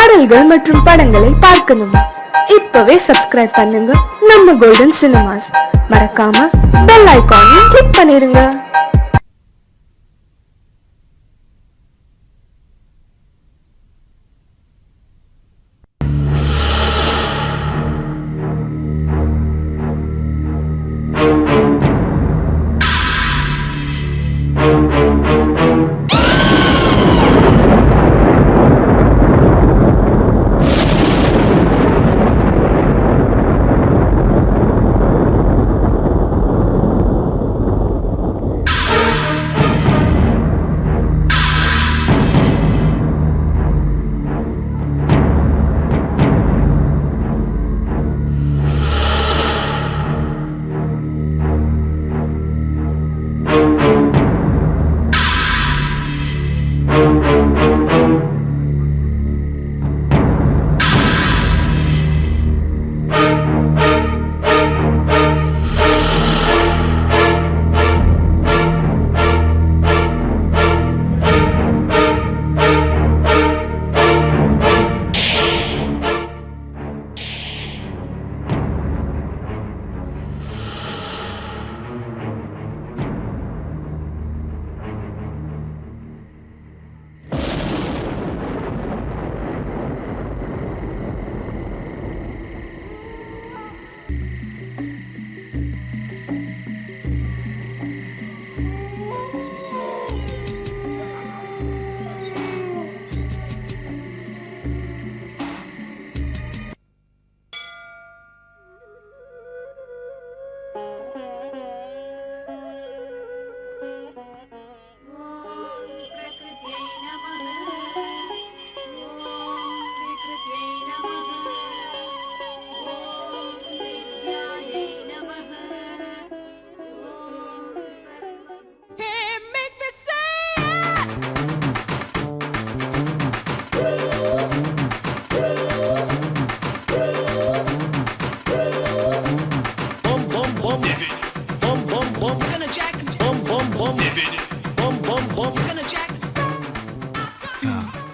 பாடல்கள் மற்றும் படங்களை பார்க்கணுமா? இப்பவே சப்ஸ்கிரைப் பண்ணுங்க நம்ம கோல்டன் சினிமாஸ். மறக்காம பெல் ஐகானையும் கிளிக் பண்ணிருங்க.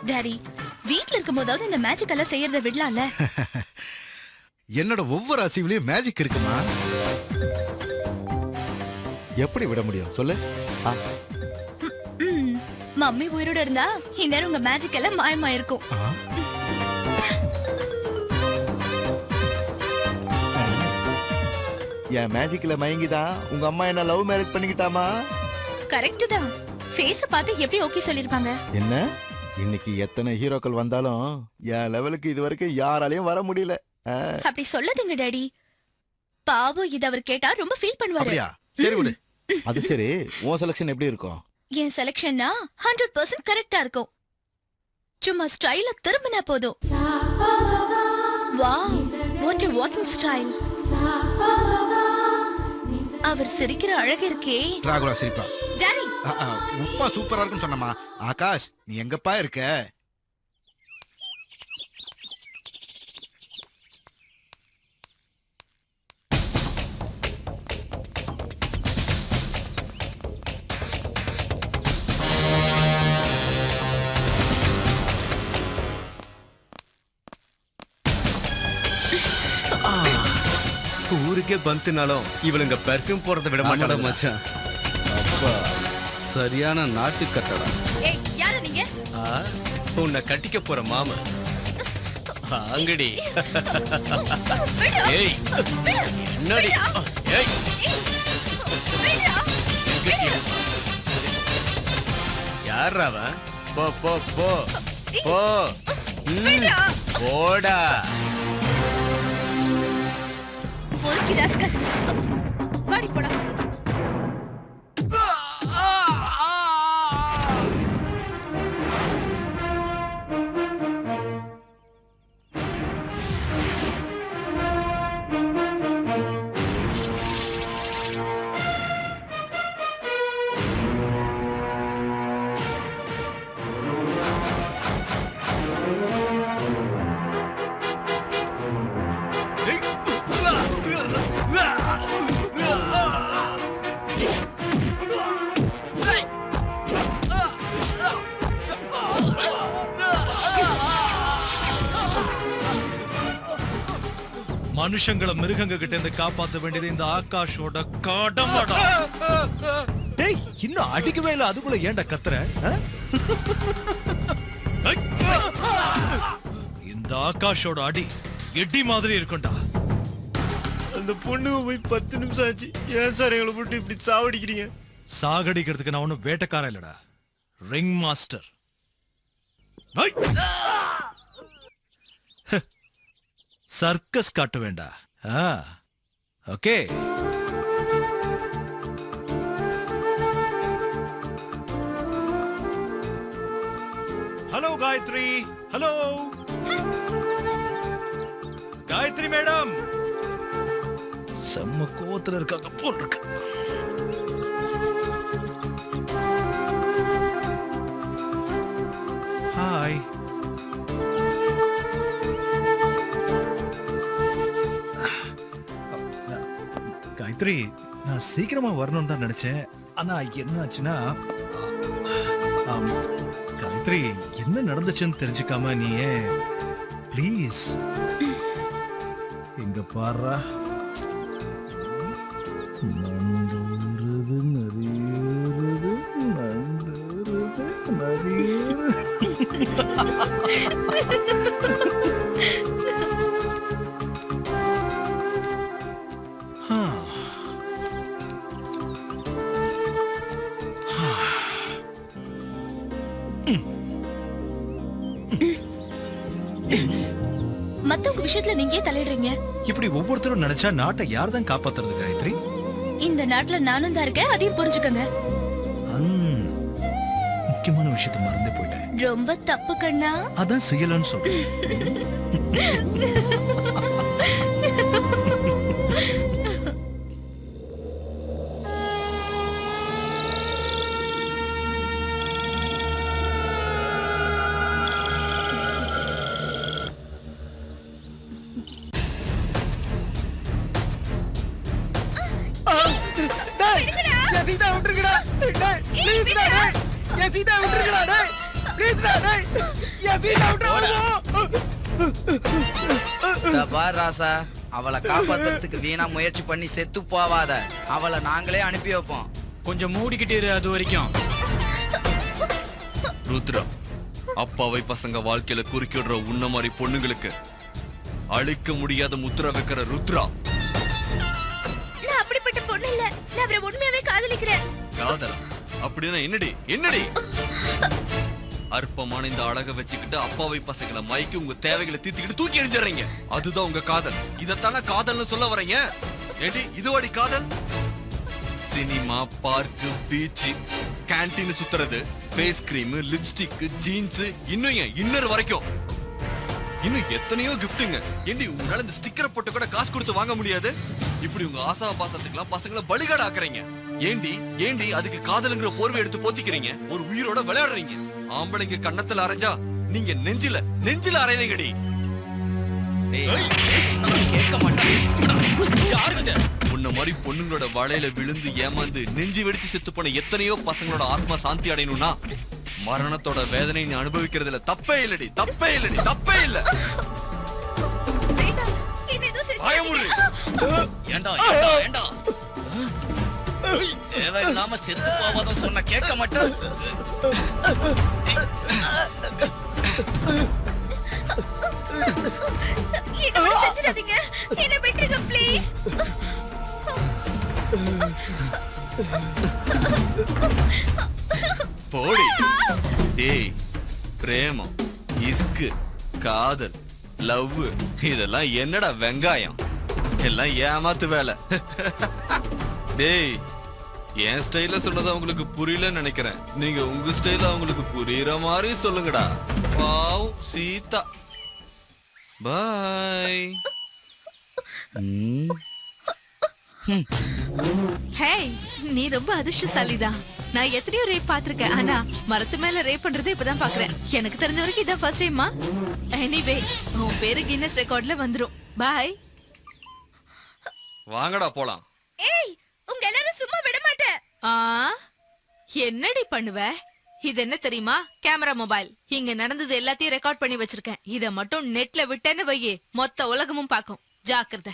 டாடி, வீட்ல இருக்கும்போதாவது இந்த மேஜிக் எல்லாம் செய்யறத விடலாம்ல? என்னோட ஒவ்வொரு அசைவிலையும் மேஜிக் இருக்குமா? எப்படி விட முடியும் சொல்லு? மம்மி உயிரோட இருந்தா இந்நேரம் உங்க மேஜிக் எல்லாம் மாயமாயிருக்கும். என் மேஜிக்ல மயங்கிதான் உங்க அம்மா என்ன லவ் மேரேஜ் பண்ணிக்கிட்டாமா? கரெக்ட் தான். ஃபேஸ பார்த்து எப்படி ஓகே சொல்லிருப்பாங்க? என்ன இன்னைக்கு எத்தனை ஹீரோக்கள் வந்தாலும் என் லெவலுக்கு இது வரைக்கும் யாராலையும் வர முடியல. அப்படி சொல்லாதீங்க டாடி. பாவம் இத அவர் கேட்டா ரொம்ப ஃபீல் பண்ணுவாரு. அப்படியா? சரி விடு. அது சரி, உன் செலக்ஷன் எப்படி இருக்கும்? என் செலக்ஷன்னா 100% கரெக்டா இருக்கும். சும்மா ஸ்டைல திரும்பினா போதும். Wow, what a walking style. அவர் சிரிக்கிற அழகு இருக்கே. ராகுலா சிரிப்பா. டாடி, உப்பா சூப்பரா இருக்குன்னு சொன்னமா. ஆகாஷ், நீ எங்கப்பா இருக்க? ஊருக்கே பந்துனாலும் இவளுங்க பெர்ஃப்யூம் போறத விட மாட்டாங்க மச்சான். அப்பா சரியான நாட்டு கட்டடா. ஏய், யாரு நீங்க? உன்னை கட்டிக்க போற மாமா. அங்கடி. ஏய், என்னடி? ஏய், யாரா அவன்? போ போ போ போ. போடா. பொறுக்கி ராஸ்கல். வாடி போலாம். மனுஷங்களை மிருகங்க கிட்ட இருந்து காப்பாத்த வேண்டியது இந்த ஆகாஷோட கடமைடா. டேய், இன்னும் அடிக்கவே இல்ல, அதுக்குள்ள ஏன்டா கத்துற? இந்த ஆகாஷோட அடி எட்டி மாதிரி இருக்கும்டா. அந்த பொண்ணு போய் 10 நிமிஷம் ஆச்சு. ஏன் சார் எங்களை போட்டு இப்படி சாவடிக்கிறீங்க? சாகடிக்கிறதுக்கு நான் ஒன்னும் வேட்டைக்காரன் இல்லடா, ரிங் மாஸ்டர். சர்க்கஸ் காட்ட வேண்டா. Okay, hello Gayatri. Hello Gayatri madam, செம்ம கோவத்துல இருக்காங்க போல் இருக்கு. ஹாய். காயத்ரி, நான் சீக்கிரமா வரணும்னு தான் நினைச்சேன். ஆனா என்ன ஆச்சுன்னா, காயத்ரி, என்ன நடந்துச்சுன்னு தெரிஞ்சுக்காம நீ ப்ளீஸ் இங்க பாரு. நண்டூருது நரியூருது நண்டூருது நரியூருது. மத்தவங்க விஷயத்துல நீங்க ஏன் தலையிடுறீங்க? இப்படி ஒவ்வொருத்தரும் நினைச்சா நாட்டை யார் தான் காப்பாத்துறது காயத்ரி? இந்த நாட்டுல நானும் தான் இருக்கேன், அதையும் புரிஞ்சுக்கங்க. முக்கியமான விஷயத்தை மறந்தே போயிட்டேன். ரொம்ப தப்பு கண்ணா. அதான் செய்யலன்னு சொல்றேன். ராசா, அவளை காப்பாத்துறதுக்கு வீணா முயற்சி பண்ணி செத்து போவாத. அவளை நாங்களே அனுப்பி வைப்போம். கொஞ்சம் மூடிக்கிட்டே இரு அது வரைக்கும். ருத்ரா, அப்பாவை பசங்க வாழ்க்கையில குறுக்கிடுற உன்ன மாதிரி பொண்ணுங்களுக்கு அழிக்க முடியாத முத்திர வைக்கிற ருத்ரா. நான் அப்படிப்பட்ட பொண்ணு இல்ல, நான் அவரை உண்மையாவே காதலிக்கிறேன். காதலா? அப்படின்னா என்னடி என்னடி? அற்பமான இந்த அழகை வச்சுக்கிட்டு அப்பாவை பசங்களை மயக்கி உங்க தேவைகளை தீர்த்துக்கிட்டு தூக்கி எறிஞ்சிடுறீங்க. அதுதான் உங்க காதல். இதத்தானே காதல்னு சொல்ல வரீங்க? ஏடி இதுவாடி காதல்? சினிமா, பார்க்கு, பீச், கேண்டீன் சுத்துறது, ஃபேஸ் கிரீம், லிப்ஸ்டிக், ஜீன்ஸ், இன்னும் ஏன் இன்னர் வரைக்கும் இன்னும் எத்தனையோ கிஃப்ட்டுங்க. ஏண்டி உங்களால இந்த ஸ்டிக்கரை போட்டு கூட காசு கொடுத்து வாங்க முடியாது? இப்படி உங்க ஆசா பாசத்துக்குலாம் பசங்களை பலிகாடு ஆக்குறீங்க. ஏண்டி ஏண்டி அதுக்கு காதலுங்கிற போர்வை எடுத்து போத்திக்கிறீங்க? ஒரு உயிரோட விளையாடுறீங்க. ஆம்பளைங்க கண்ணத்துல அரைஞ்சா நீங்க நெஞ்சில அரையறீங்கடி. கேட்க மாட்டேன். உன்ன மாதிரி பொண்ணுங்களோட வலையில விழுந்து ஏமாந்து நெஞ்சு வெடிச்சு செத்து போன எத்தனையோ பசங்களோட ஆத்மா சாந்தி அடையணும்னா மரணத்தோட வேதனை நீ அனுபவிக்கிறதுல தப்பே இல்லடி, தப்பே இல்லடி, தப்பே இல்ல. ஏண்டா ஏண்டா தேவையில்லாம செத்து போவாத சொன்ன கேட்க மாட்டேன். என்ன செஞ்சிடாதீங்க, என்ன விட்டுருங்க ப்ளீஸ். போடி. டேய், பிரேமம், இஸ்கு, காதல், லவ் இதெல்லாம் என்னடா வெங்காயம்? எல்லாம் ஏமாத்து வேலை. டேய், என் ஸ்டைல சொன்னது அவங்களுக்கு புரியலன்னு நினைக்கிறேன். நீங்க உங்க ஸ்டைல அவங்களுக்கு புரியுற மாதிரி சொல்லுங்கடா. வாவ் சீதா, பாய். ஹேய், நீ ரொம்ப அதிர்ஷ்டசாலிதான். நான் எத்தனையோ ரேப் பாத்திருக்கேன், ஆனா மரத்து மேல ரேப் பண்றதை இப்பதான் பாக்குறேன். எனக்கு தெரிஞ்ச வரைக்கும் இதான் ஃபர்ஸ்ட் டைமா. எனிவே, உன் பேரு கின்னஸ் ரெக்கார்ட்ல வந்துரும். பாய். வாங்கடா போலாம். ஏய், உங்க எல்லாரும் சும்மா விட மாட்டேன். என்னடி பண்ணுவ? இது என்ன தெரியுமா? Camera mobile. இங்க நடந்தது எல்லாத்தையும் ரெக்கார்ட் பண்ணி வச்சிருக்கேன். இத மட்டும் நெட்ல விட்டேன்னு வையே, மொத்த உலகமும் பாக்கும். ஜாக்கிரதை.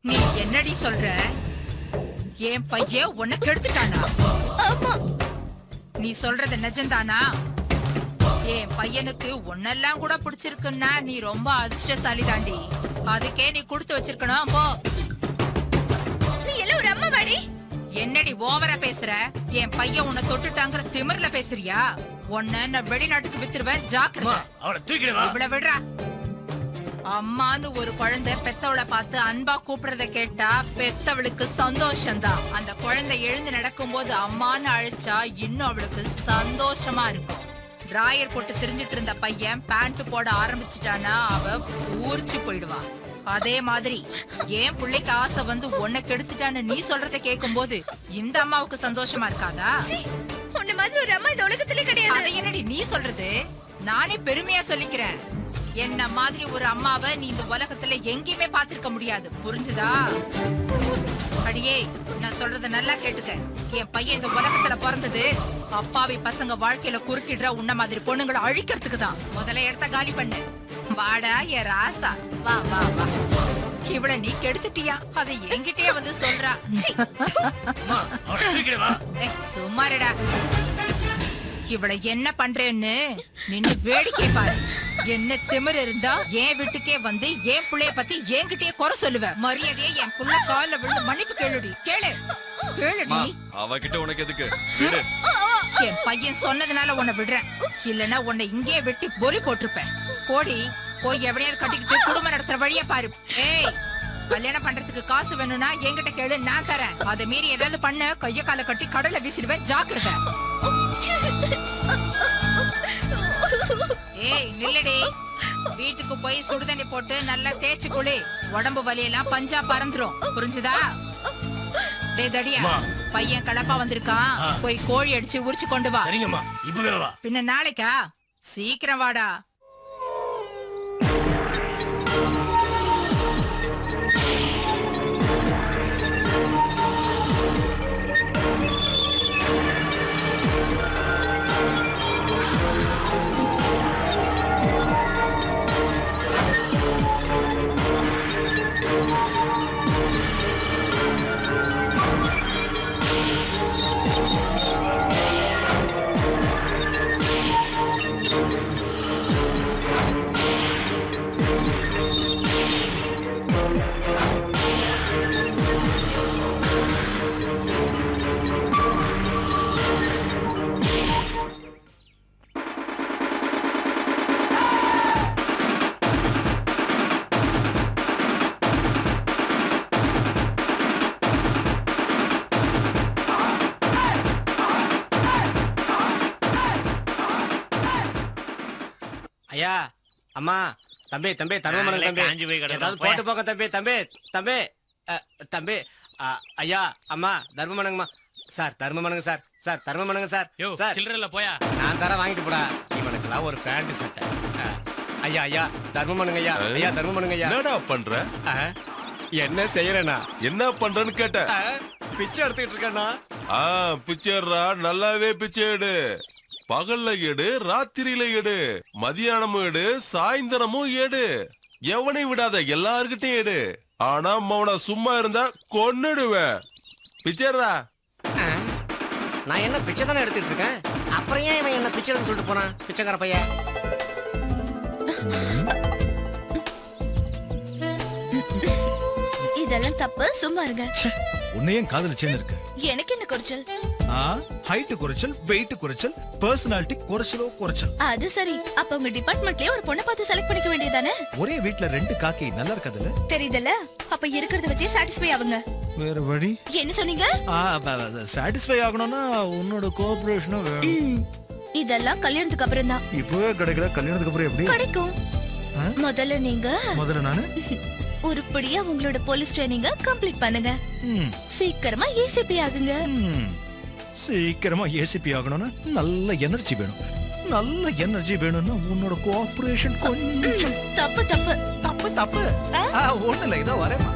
நீ என்னடி சொல்ற? என் பையன் உன்னை கெடுத்துட்டானா? நீ சொல்றது நிஜம்தானா? என் பையனுக்கு உன்னெல்லாம் கூட பிடிச்சிருக்குன்னா நீ ரொம்ப அதிர்ஷ்டசாலி தாண்டி. அதுக்கே நீ கொடுத்து வச்சிருக்கணும். போ. நீ எல்லாம் ஒரு அம்மா வாடி. என்னடி ஓவரா பேசுற? என் பையன் உன்னை தொட்டுட்டாங்கிற திமிர்ல பேசுறியா? உன்னை நான் வெளிநாட்டுக்கு வித்துருவேன். ஜாக்கிரதை. அவளை தூக்கிடுவா. இவ்வளவு விடுறா. அம்மான்னு ஒரு குழந்தை பெத்தவளை பார்த்து அன்பா கூப்பிடுறத கேட்டா பெத்தவளுக்கு சந்தோஷம்தான். அந்த குழந்தை எழுந்து நடக்கும் போது அம்மான்னு அழைச்சா இன்னும் அவளுக்கு சந்தோஷமா இருக்கும். டிராயர் போட்டு திரிஞ்சிட்டு இருந்த பையன் பேண்ட் போட ஆரம்பிச்சுட்டானா அவ ஊர்ச்சி போயிடுவா. அதே மாதிரி ஏன் பிள்ளைக்கு ஆசை வந்து உன்னை கெடுத்துட்டான்னு நீ சொல்றத கேட்கும் போது இந்த அம்மாவுக்கு சந்தோஷமா இருக்காதா? உன்ன மாதிரி ஒரு அம்மா இந்த உலகத்திலே கிடையாது. அதை என்னடி நீ சொல்றது? நானே பெருமையா சொல்லிக்கிறேன். என்ன மாதிரி ஒரு அம்மாவை நீ இந்த உலகத்துல எங்கேயுமே பாத்திருக்க முடியாது. புரிஞ்சுதா? அடியே, நான் சொல்றத நல்லா கேட்டுக்க. என் பையன் இந்த உலகத்துல பிறந்தது அப்பாவி பசங்க வாழ்க்கையில குறுக்கிடுற உன்ன மாதிரி பொண்ணுங்களை அழிக்கிறதுக்கு தான். முதல்ல இடத்த காலி பண்ணு. வாடா என் ராசா. வா வா வா. இவள நீ கெடுத்துட்டியா? அதை என்கிட்டயே வந்து சொல்றா. சும்மாருடா. இவள என்ன பண்றேன்னு நின்னு வேடிக்கை பாரு. என்ன திமிர் இருந்தா என் வீட்டுக்கே வந்து என் புள்ளைய பத்தி என்கிட்டயே குறை சொல்லுவ. மரியாதையே என் புள்ள கால்ல விழுந்து மன்னிப்பு கேளுடி. கேளு கேளுடி. அவகிட்ட உனக்கு எதுக்கு? விடு. என் பையன் சொன்னதுனால உன்னை விடுறேன். இல்லன்னா உன்னை இங்கேயே வெட்டி பொலி போட்டிருப்பேன். போடி, போய் எவனையாவது கட்டிக்கிட்டு குடும்பம் நடத்துற வழிய பாரு. ஏய், கல்யாணம் பண்றதுக்கு காசு வேணும்னா என்கிட்ட கேளு, நான் தரேன். அதை மீறி ஏதாவது பண்ண கைய கால கட்டி கடல்ல வீசிடுவேன். ஜாக்கிரதை. ஏய் நில்லடி. வீட்டுக்கு போய் சுடுதண்ணி போட்டு நல்லா தேய்ச்சு குளி. உடம்பு வலியெல்லாம் பஞ்சா பறந்துரும். புரிஞ்சுதா? டேய் தடியா, பையன் கலப்பா வந்திருக்கான். போய் கோழி அடிச்சு உரிச்சு கொண்டு வா. சரிங்கம்மா, இப்பவே வா. பின்ன நாளைக்கா? சீக்கிரம் வாடா. ஐயா, அம்மா, தம்பி தம்பி தர்ம மணங்க தம்பி. ஏதாவது போட்டு போக தம்பி. தம்பி தம்பி தம்பி. ஐயா, அம்மா, தர்ம மணங்கம்மா. சார் தர்ம மணங்க சார். சார் தர்ம மணங்க சார். சார் சில்லறல போயா. நான் தர வாங்கிட்டு போடா. இவனுக்குலாம் ஒரு ஃபேண்ட் சட்டை. ஐயா ஐயா, தர்ம மணங்க ஐயா. ஐயா தர்ம மணங்க ஐயா. என்னடா பண்ற? என்ன செய்யறேனா? என்ன பண்றன்னு கேட்ட. பிச்சை எடுத்துக்கிட்டு இருக்கேன்னா. பிச்சைடா, நல்லாவே பிச்சை எடு. பகல்ல எடு, ராத்திரியில எடு, மதியானமும் எடு, சாயந்தரமும் எடு. எவனை விடாத, எல்லார்கிட்டையும் எடு. ஆனா மவன சும்மா இருந்தா கொன்னுடுவேன். பிச்சைடா. நான் என்ன பிச்சை தானே எடுத்துட்டு இருக்கேன். அப்புறம் ஏன் இவன் என்ன பிச்சை எடுக்க சொல்லிட்டு போனான்? பிச்சைக்கார பையன். இதெல்லாம் தப்பு. சும்மா இருங்க. உன்னையும் காதலிச்சேன்னு இருக்கு. எனக்கு என்ன குறைச்சல்? ஹைட் குறைச்சல், வெயிட் குறைச்சல், பர்சனாலிட்டி குறைச்சல். அது சரி. அப்ப உங்க டிபார்ட்மெண்ட்லயே ஒரு பொண்ணை பார்த்து செலக்ட் பண்ணிக்க வேண்டியதானே? ஒரே வீட்ல ரெண்டு காக்கி நல்லா இருக்காதுல்ல? தெரியுதல்ல? அப்ப இருக்கிறத வச்சே சாட்டிஸ்ஃபை ஆகுங்க. வேற வழி? என்ன சொன்னீங்க? சாட்டிஸ்ஃபை ஆகணும்னா உன்னோட கோஆபரேஷனும் வேணும். இதெல்லாம் கல்யாணத்துக்கு அப்புறம் தான். இப்பவே கிடைக்கல, கல்யாணத்துக்கு அப்புறம் எப்படி கிடைக்கும்? முதல்ல நானு உருப்படியா உங்களோட போலீஸ் ட்ரைனிங்க கம்ப்ளீட் பண்ணுங்க. சீக்கிரமா ஏசிபி ஆகுங்க. சீக்கிரமா ஏசிபி ஆகணும்னா நல்ல எனர்ஜி வேணும். நல்ல எனர்ஜி வேணும்னா உன்னோட கோஆபரேஷன் கொஞ்சம். தப்பு தப்பு தப்பு தப்பு ஒண்ணு இல்ல இதோ வரேம்மா.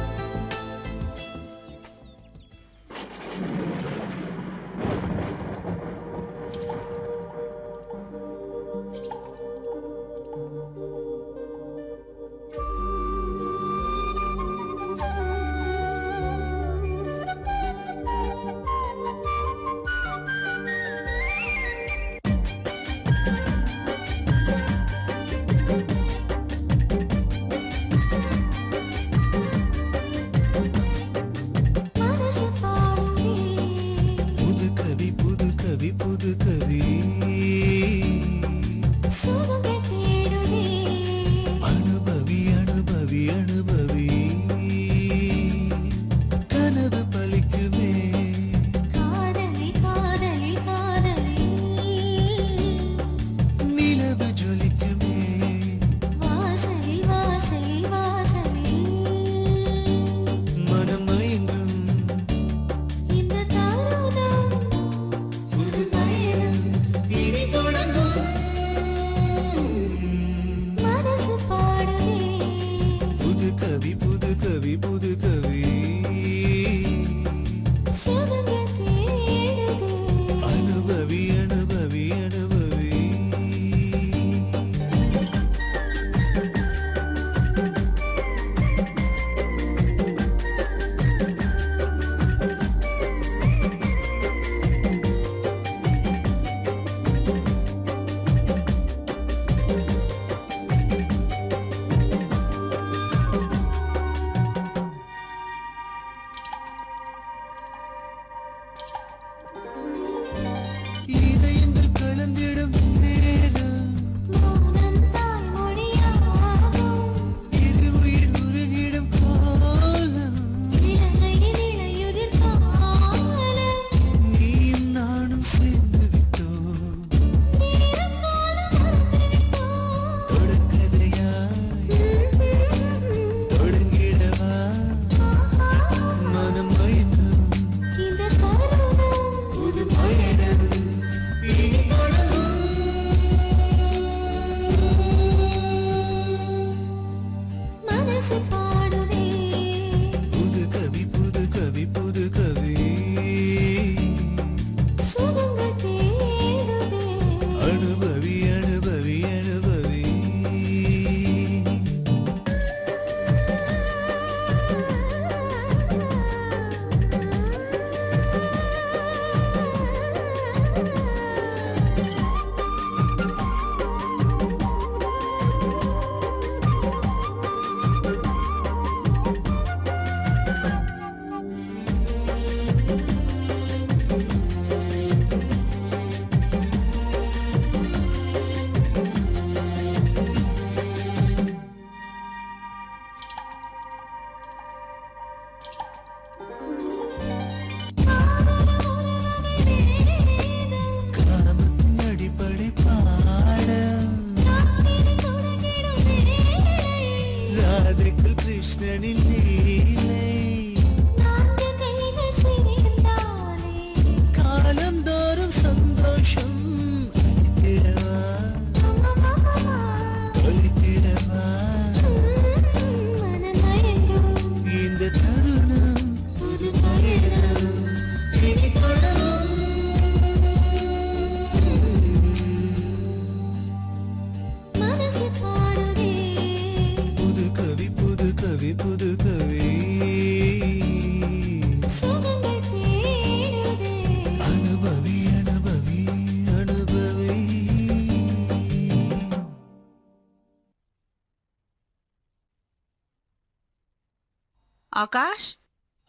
ஆகாஷ்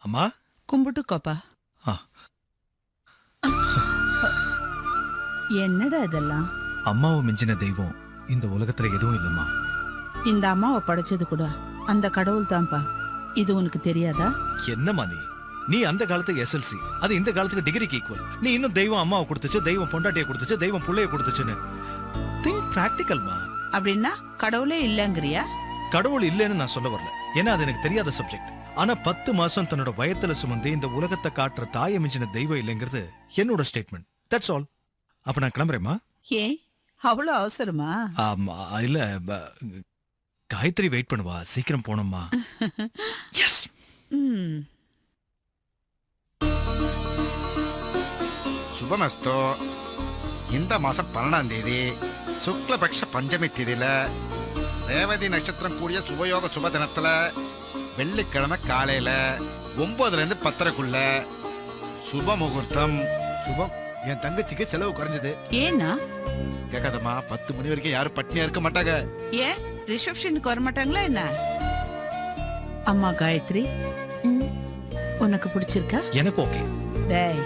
அம்மா கும்பிட்டுக்கோப்பா. ஆ. என்னடா இதெல்லாம்? அம்மாவை மிஞ்சின தெய்வம் இந்த உலகத்துல எதுவும் இல்லம்மா. இந்த அம்மாவை படைச்சது கூட அந்த கடவுள் தான்ப்பா. இது உனக்கு தெரியாதா? என்னம்மா நீ அந்த காலத்துக்கு எஸ்எல்சி, அது இந்த காலத்துக்கு டிகிரிக்கு ஈக்குவல். நீ இன்னும் தெய்வம் அம்மாவை கொடுத்துச்சு, தெய்வம் பொண்டாட்டியை கொடுத்துச்சு, தெய்வம் புள்ளைய கொடுத்துச்சுன்னு திங்க் பிராக்டிகல்மா. அப்படின்னா கடவுளே இல்லங்கிறியா? கடவுள் இல்லைன்னு நான் சொல்ல வரல, ஏன்னா அது எனக்கு தெரியாத சப்ஜெக்ட். ஆனா 10 மாசம் தன்னோட வயத்துல சுமந்து இந்த உலகத்தை காட்டுற தாயை மிஞ்சின தெய்வம் இல்லைங்கிறது என்னோட ஸ்டேட்மெண்ட். That's all. அப்ப நான் கிளம்புறேம்மா. ஏன் அவ்வளவு அவசரமா? ஆமா இல்ல காயத்ரி வெயிட் பண்ணுவா, சீக்கிரம் போனோம்மா. எஸ். ம். சுபமஸ்து. இந்த மாசம் 12ஆம் தேதி சுக்லபக்ஷ பஞ்சமி திதியில ரேவதி நட்சத்திரம் கூடிய சுபயோக சுப தினத்துல வெள்ளிக்கிழமை காலையில 9ல இருந்து 10:30க்குள்ள சுப முகூர்த்தம். சுபம், என் தங்கச்சிக்கு செலவு குறைஞ்சது. ஏன்னா கேட்காதம்மா, 10 மணி வரைக்கும் யாரும் பட்னியா இருக்க மாட்டாங்க. ஏன் ரிசப்ஷனுக்கு வர மாட்டாங்களா என்ன? அம்மா காயத்ரி, உனக்கு பிடிச்சிருக்கா? எனக்கு ஓகே. டேய்,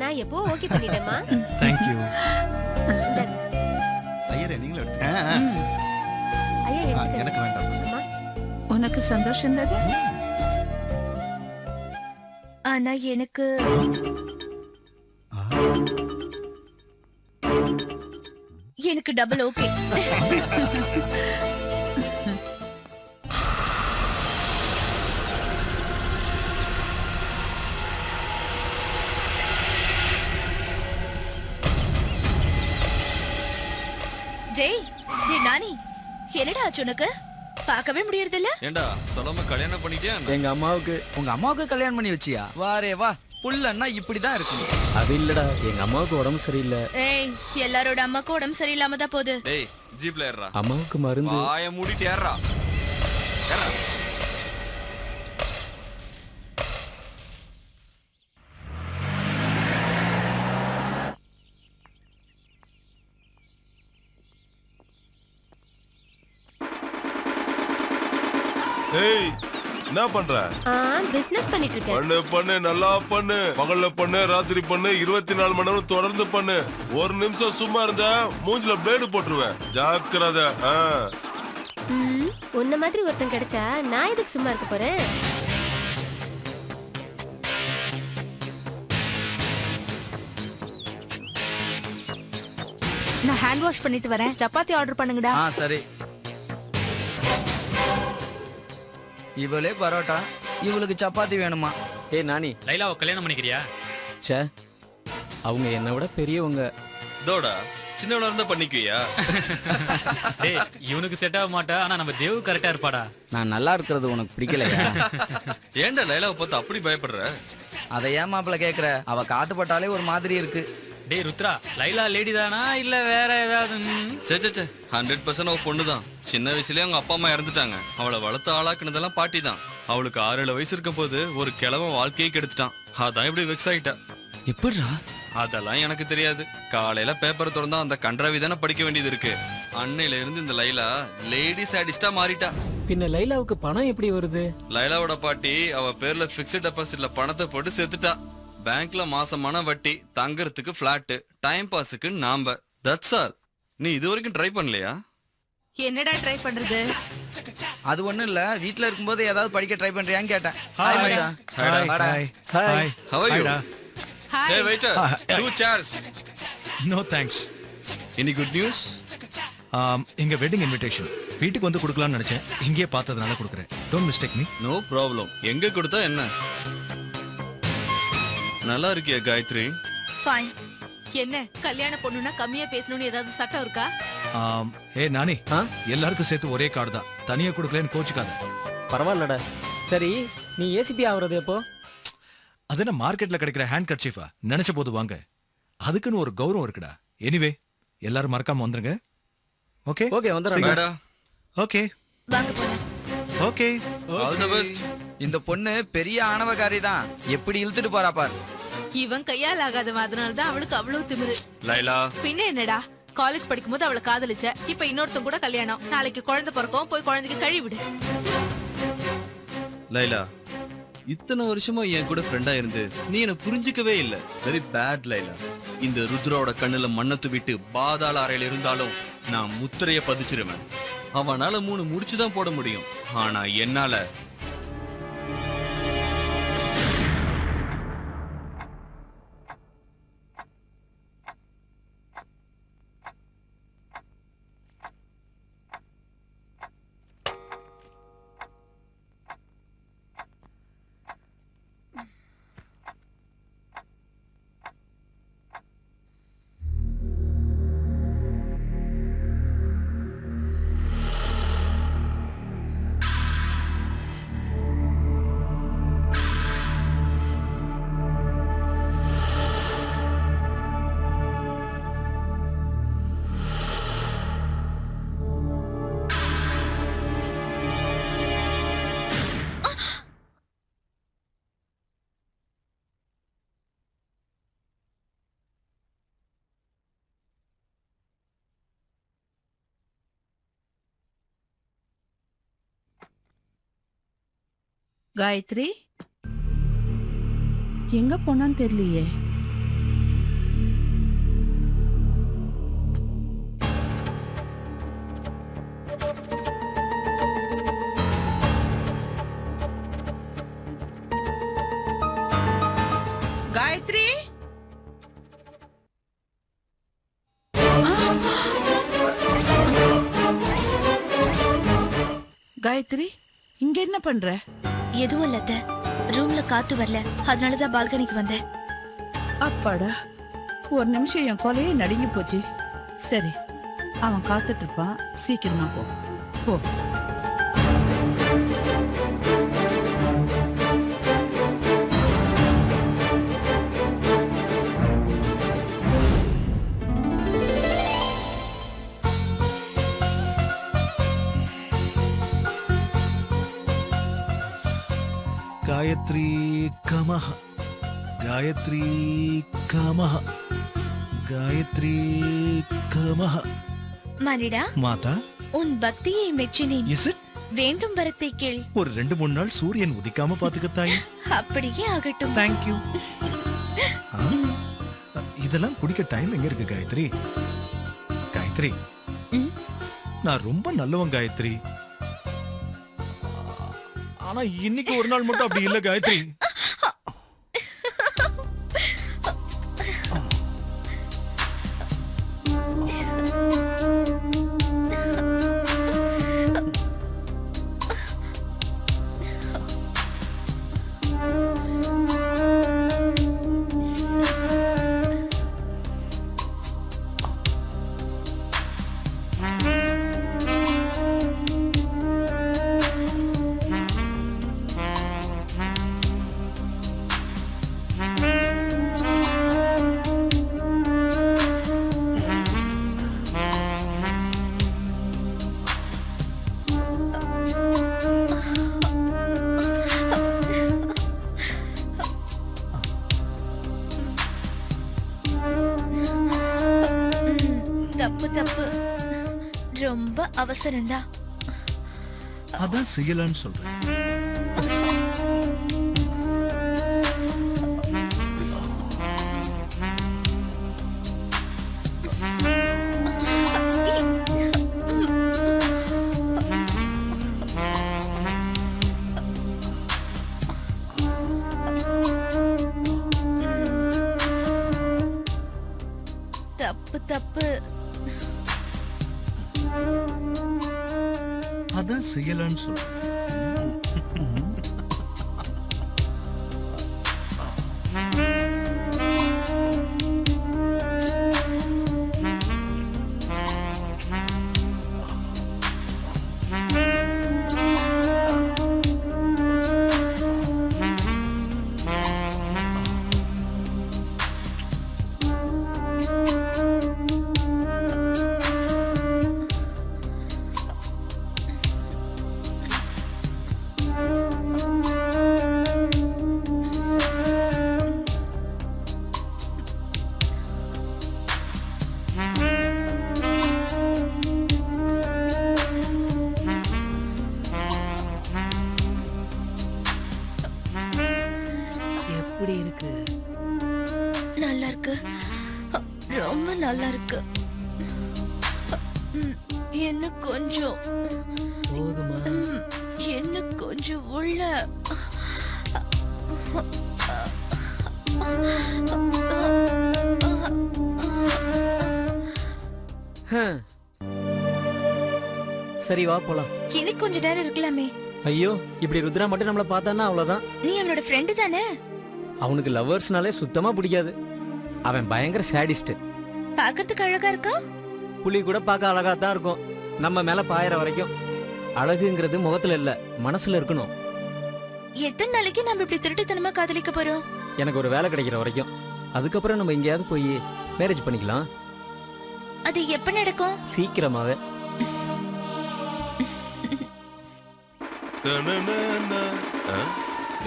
நான் எப்போ ஓகே பண்ணிட்டேமா. Thank you. ஐயரே, நீங்களும் எடுத்து. ஐயா எனக்கு வேண்டாம். உனக்கு சந்தோஷம் தானே? ஆனா எனக்கு எனக்கு டபுள் ஓகே. டேய் டேய் நானி, என்னடா ஆச்சு உனக்கு? பார்க்கவே முடியறதில்ல. ஏண்டா சொல்லாம கல்யாணம் பண்ணிட்டியா? எங்க அம்மாவுக்கு உங்க அம்மாவுக்கு கல்யாணம் பண்ணி வச்சியா? வாரே வா, புள்ளன்னா இப்படிதான் இருக்கும். அது இல்லடா, எங்க அம்மாவுக்கு உடம்பு சரியில்லை. ஏய், எல்லாரோட அம்மாக்கும் உடம்பு சரியில்லாம தான் போகுது. டேய் ஜீப்ல ஏறா. அம்மாவுக்கு மருந்து. வாய மூடிட்டு ஏறா. ஏறா. ஏய், என்ன பண்ற? பிசினஸ் பண்ணிட்டு இருக்கேன். பண்ணு பண்ணு, நல்லா பண்ணு. பகல்ல பண்ணு, ராத்திரி பண்ணு, 24 மணி நேரம் தொடர்ந்து பண்ணு. ஒரு நிமிஷம் சும்மா இருந்தா மூஞ்சில பிளேடு போட்டுருவேன். ஜாக்கிரதை. உன்ன மாதிரி ஒருத்தன் கிடைச்சா நான் எதுக்கு சும்மா இருக்க போறேன்? நான் ஹேண்ட் வாஷ் பண்ணிட்டு வரேன். சப்பாத்தி ஆர்டர் பண்ணுங்கடா. சரி. இவளே பரோட்டா, இவளுக்கு சப்பாத்தி வேணுமா? ஏய் நானி, லைலாவை கல்யாணம் பண்ணிக்கிறியா? ச்சே, அவங்க என்னை விட பெரியவங்க. தோடா சின்னவனா இருந்தா பண்ணிக்குவியா? டேய், இவனுக்கு செட் ஆக மாட்டா, ஆனா நம்ம தேவு கரெக்டா இருப்பாடா. நான் நல்லா இருக்கிறது உனக்கு பிடிக்கலையா? ஏன்டா லைலாவை பார்த்து அப்படி பயப்படுற? அதை ஏன் மாப்பிள்ள கேக்குற? அவ காத்து பட்டாலே ஒரு மாதிரி இருக்கு. டேய் ருத்ரா, லைலா லேடி தானா இல்ல வேற ஏதாவது? சே 100% அவ பொண்ணுதான். சின்ன வயசுலயே அவங்க அப்பா அம்மா இறந்துட்டாங்க. அவளை வளர்த்து ஆளாக்குனதெல்லாம் பாட்டி தான். அவளுக்கு 6-7 வயசு இருக்கும் போது ஒரு கிழவன் வாழ்க்கையை கெடுத்துட்டான். அதான் இப்படி வெக்ஸ் ஆயிட்டா. எப்படிடா? அதெல்லாம் எனக்கு தெரியாது. காலையில பேப்பர் திறந்தா அந்த கன்றாவி தானே படிக்க வேண்டியது இருக்கு. அன்னையில இருந்து இந்த லைலா லேடி சாடிஸ்டா மாறிட்டா. பின்ன லைலாவுக்கு பணம் எப்படி வருது? லைலாவோட பாட்டி அவ பேர்ல பிக்ஸ்ட் டெபாசிட்ல பணத்தை போட்டு செத்துட்டா. பேங்க்ல மாசமான வட்டி, தங்கறதுக்கு பிளாட், டைம் பாஸுக்கு நாம்ப. That's all. நீ இது வரைக்கும் ட்ரை பண்ணலையா? என்னடா ட்ரை பண்றது? அது ஒண்ணும் இல்ல, வீட்ல இருக்கும்போது ஏதாவது படிக்க ட்ரை பண்றியான்னு கேட்டேன். ஹாய் மச்சான். Hi. How are you? Hey waiter, 2 chairs. No thanks. Any good news? எங்க வெட்டிங் இன்விடேஷன் வீட்டுக்கு வந்து கொடுக்கலாம்னு நினைச்சேன். இங்கேயே பார்த்ததுனால கொடுக்குறேன். Don't mistake me. No problem. எங்க கொடுத்தா என்ன? நல்லா இருக்கியா காயத்ரி? ஃபைன். என்ன கல்யாண பொண்ணுனா கம்மியா பேசணும்னு ஏதாவது சட்டம் இருக்கா? ஏ நானி, எல்லாருக்கும் சேர்த்து ஒரே கார்டு தான். தனியா கொடுக்கலன்னு கோச்சுக்காத. பரவாயில்லடா. சரி, நீ ஏசிபி ஆகுறது எப்போ? அது என்ன மார்க்கெட்ல கிடைக்கிற ஹேண்ட் கர்ச்சீஃபா? நினைச்ச போது வாங்க. அதுக்குன்னு ஒரு கௌரவம் இருக்குடா. எனிவே, எல்லாரும் மறக்காம வந்துருங்க. Okay okay, வந்துடுறேன்டா. ஓகே வாங்க போலாம். Okay, all the best. இந்த பொண்ணு பெரிய ஆணவக்காரி தான். எப்படி இழுத்துட்டு போறா பாரு. இவன் கையால் ஆகாதவன், அதனாலதான் அவளுக்கு அவ்வளவு திமிரு. லைலா, பின்ன என்னடா, காலேஜ் படிக்கும்போது அவளை காதலிச்ச, இப்ப இன்னொருத்தன் கூட கல்யாணம். நாளைக்கு குழந்தை பிறக்கும், போய் குழந்தைக்கு கழுவி விடு. லைலா, இத்தனை வருஷமா என் கூட ஃப்ரெண்டா இருந்து நீ என்ன புரிஞ்சுக்கவே இல்ல. Very bad Laila. இந்த ருத்ராவோட கண்ணுல மண்ணை தூவிட்டு பாதாள அறையில இருந்தாலும் நான் முத்திரைய பதிச்சிருவேன். அவனால 3 முடிச்சுதான் போட முடியும், ஆனா என்னால காயத்ரி எங்க போனான்னு தெரியலையே. காயத்ரி காயத்ரி இங்க என்ன பண்ற? எதுவும் இல்ல அத்தை. ரூம்ல காத்து வரல, அதனாலதான் பால்கனிக்கு வந்தேன். அப்பாடா, ஒரு நிமிஷம் என் கொலையே நடுங்கி போச்சு. சரி, அவன் காத்துட்டு இருப்பான், சீக்கிரமா போ போ. காயத்ரி கமஹ, காயத்ரி கமஹ, காயத்ரி கமஹ. மனிடா, மாதா, உன் பக்தியை மெச்சினேன். Is it? வேண்டும் வரத்தை கேள். ஒரு 2-3 நாள் சூரியன் உதிக்காம பாத்துக்கத்தாய். அப்படியே ஆகட்டும். தேங்க்யூ. இதெல்லாம் குடிக்க டைம் எங்க இருக்கு காயத்ரி? காயத்ரி, நான் ரொம்ப நல்லவன் காயத்ரி. ஆனா இன்னைக்கு ஒரு நாள் மட்டும் அப்படி இல்ல காயத்ரி. தப்பு தப்பு, ரொம்ப அவசரம்தான். அதான் செய்யலான்னு சொல்றேன். தப்பு தப்பு, அதான் செய்யலான்னு சொல்றேன். எப்படி இருக்கு? நல்லா இருக்கு, ரொம்ப நல்லா இருக்கு. என்ன கொஞ்சம் போதுமா? என்ன கொஞ்சம் உள்ள. சரி வா போலாம். இன்னும் கொஞ்ச நேரம் இருக்கலாமே. ஐயோ, இப்படி ருத்ரா மட்டும் நம்மள பார்த்தானா அவ்வளவுதான். நீ அவனோட ஃப்ரெண்டு தானே? அவனுக்கு லவ்வர்ஸ்னாலே சுத்தமா பிடிக்காது. அவன் பயங்கர சாடிஸ்ட். பாக்கிறதுக்கு அழகா இருக்கா? புலி கூட பார்க்க அழகா தான் இருக்கும், நம்ம மேல பாயற வரைக்கும். அழகுங்கிறது முகத்துல இல்ல, மனசுல இருக்கணும். எத்தனை நாளைக்கு நம்ம இப்படி திருட்டுத்தனமா காதலிக்க போறோம்? எனக்கு ஒரு வேலை கிடைக்கிற வரைக்கும். அதுக்கப்புறம் நம்ம எங்கேயாவது போய் மேரேஜ் பண்ணிக்கலாம். அது எப்ப நடக்கும்? சீக்கிரமாவே.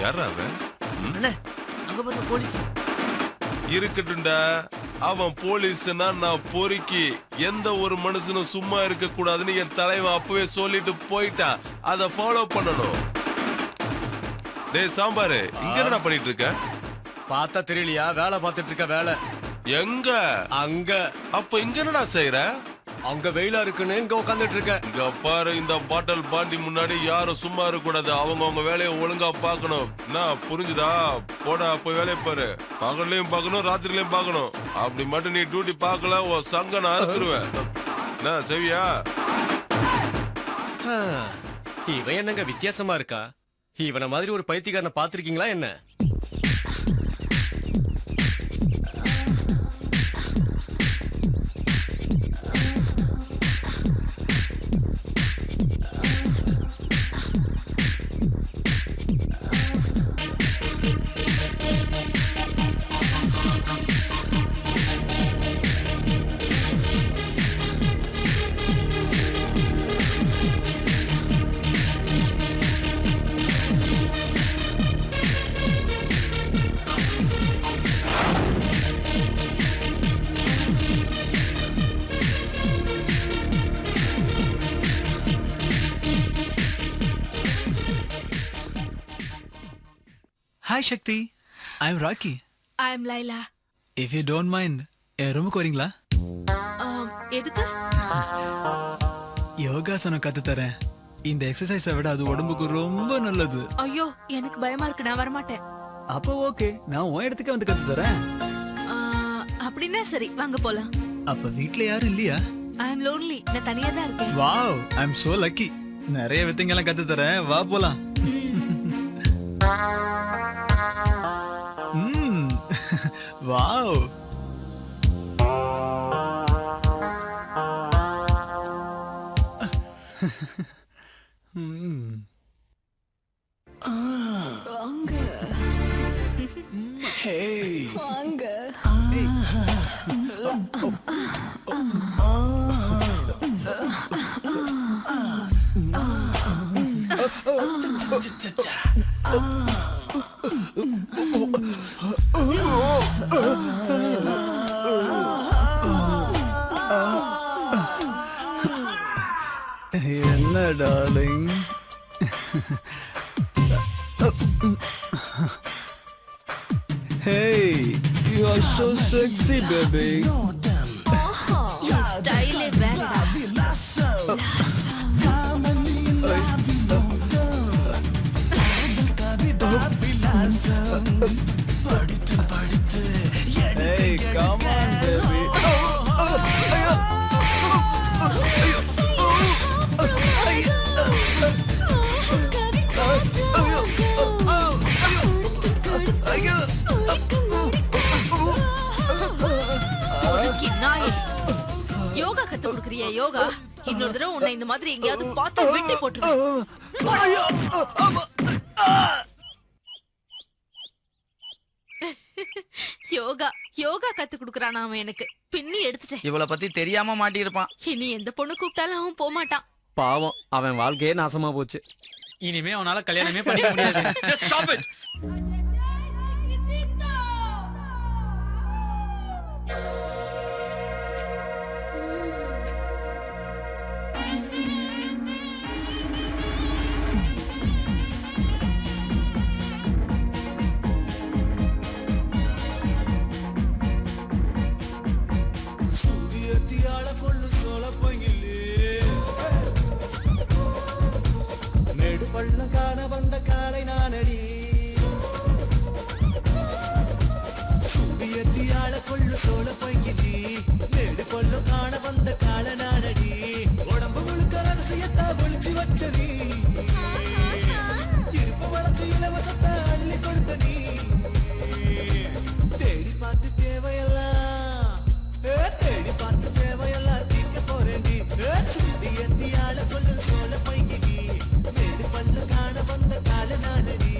யாரா அவன்? அங்க வந்து போலீஸ் இருக்கட்டும்டா. அவன் போலீஸ்னா நான் பொறுக்கி. எந்த ஒரு மனுஷனும் சும்மா இருக்க கூடாதுன்னு என் தலைவன் அப்பவே சொல்லிட்டு போயிட்டான். அத ஃபாலோ பண்ணணும். டேய் சாம்பாரு இங்க என்னடா பண்ணிட்டு இருக்க? பார்த்தா தெரியலையா? வேலை பார்த்துட்டு இருக்க. வேலை எங்க? அங்க. அப்ப இங்க என்னடா செய்யற? அங்க வெயிலா இருக்குன்னு இங்க உட்காந்துட்டு இருக்க. இங்க பாரு, இந்த பாட்டில் பாண்டி முன்னாடி யாரும் சும்மா இருக்க கூடாது. அவங்க வேலையை ஒழுங்கா பார்க்கணும். என்ன புரிஞ்சுதா? போடா போய் வேலையை பாரு. பகல்லையும் பார்க்கணும், ராத்திரிலையும் பார்க்கணும். அப்படி மட்டும் நீ டியூட்டி பார்க்கல, உன் சங்க நான் அறுத்துருவேன். என்ன செவியா? இவன் என்னங்க வித்தியாசமா இருக்கா? இவன மாதிரி ஒரு பைத்தியக்காரனை பாத்திருக்கீங்களா என்ன? Hi Shakti, I'm Rocky. I'm Laila. If you don't mind, என் ரூமுக்கு வரீங்களா? எதுக்கு? யோகாசனம் கத்து தரேன். இந்த எக்ஸசைஸை விட அது உடம்புக்கு ரொம்ப நல்லது. ஐயோ எனக்கு பயமா இருக்கு, நான் வரமாட்டேன். அப்போ ஓகே, நான் உன் இடத்துக்கு வந்து கத்து தரேன். அப்படின்னா சரி, வாங்க போலாம். அப்ப வீட்ல யாரும் இல்லையா? I'm lonely, நான் தனியா தான் இருக்கேன். Wow, I'm so lucky. நிறைய வித்தைங்கெல்லாம் கத்து தரேன், வா போலாம். வாவ். வாங்க. Hey. வாங்க. என்ன darling? Hey, you are so sexy, baby. ஸ்டைலே வேறடா. Hey, come on, baby. Yoga கத்து கொடுக்கறியா? யோகா இன்னொரு தடவை உன்னை இந்த மாதிரி எங்கேயாவது பார்த்து வெட்டி போட்டுருவேன். யோகா யோகா கத்து கொடுக்கறானா அவன்? எனக்கு பின்னி எடுத்துட்டேன். இவளை பத்தி தெரியாம மாட்டியிருப்பான். இனி எந்த பொண்ணு கூப்பிட்டாலும் அவன் போக மாட்டான். பாவம், அவன் வாழ்க்கையே நாசமா போச்சு. இனிமே அவனால கல்யாணமே பண்ணிக்க முடியாது. Just stop it. பள்ளம் காண வந்த காலை நானடி, சூடியத்தியாள கொள்ளு சோழ பங்கிலி, மேடு பள்ளம் காண வந்த கால நானடி, உடம்பு முழுக்க ரகசியத்தா ஒளிச்சு வச்ச நீ, இருப்பு வளர்ச்சி இலவசத்தை அள்ளி கொடுத்த நீ, தேடி பார்த்து தேவையெல்லாம், தேடி பார்த்து தேவையெல்லாம் தீர்க்க போறேன் நீ, சூடியத்தியாள கொள்ளு சோழ பங்கிலி, காண வந்த கால நானடி.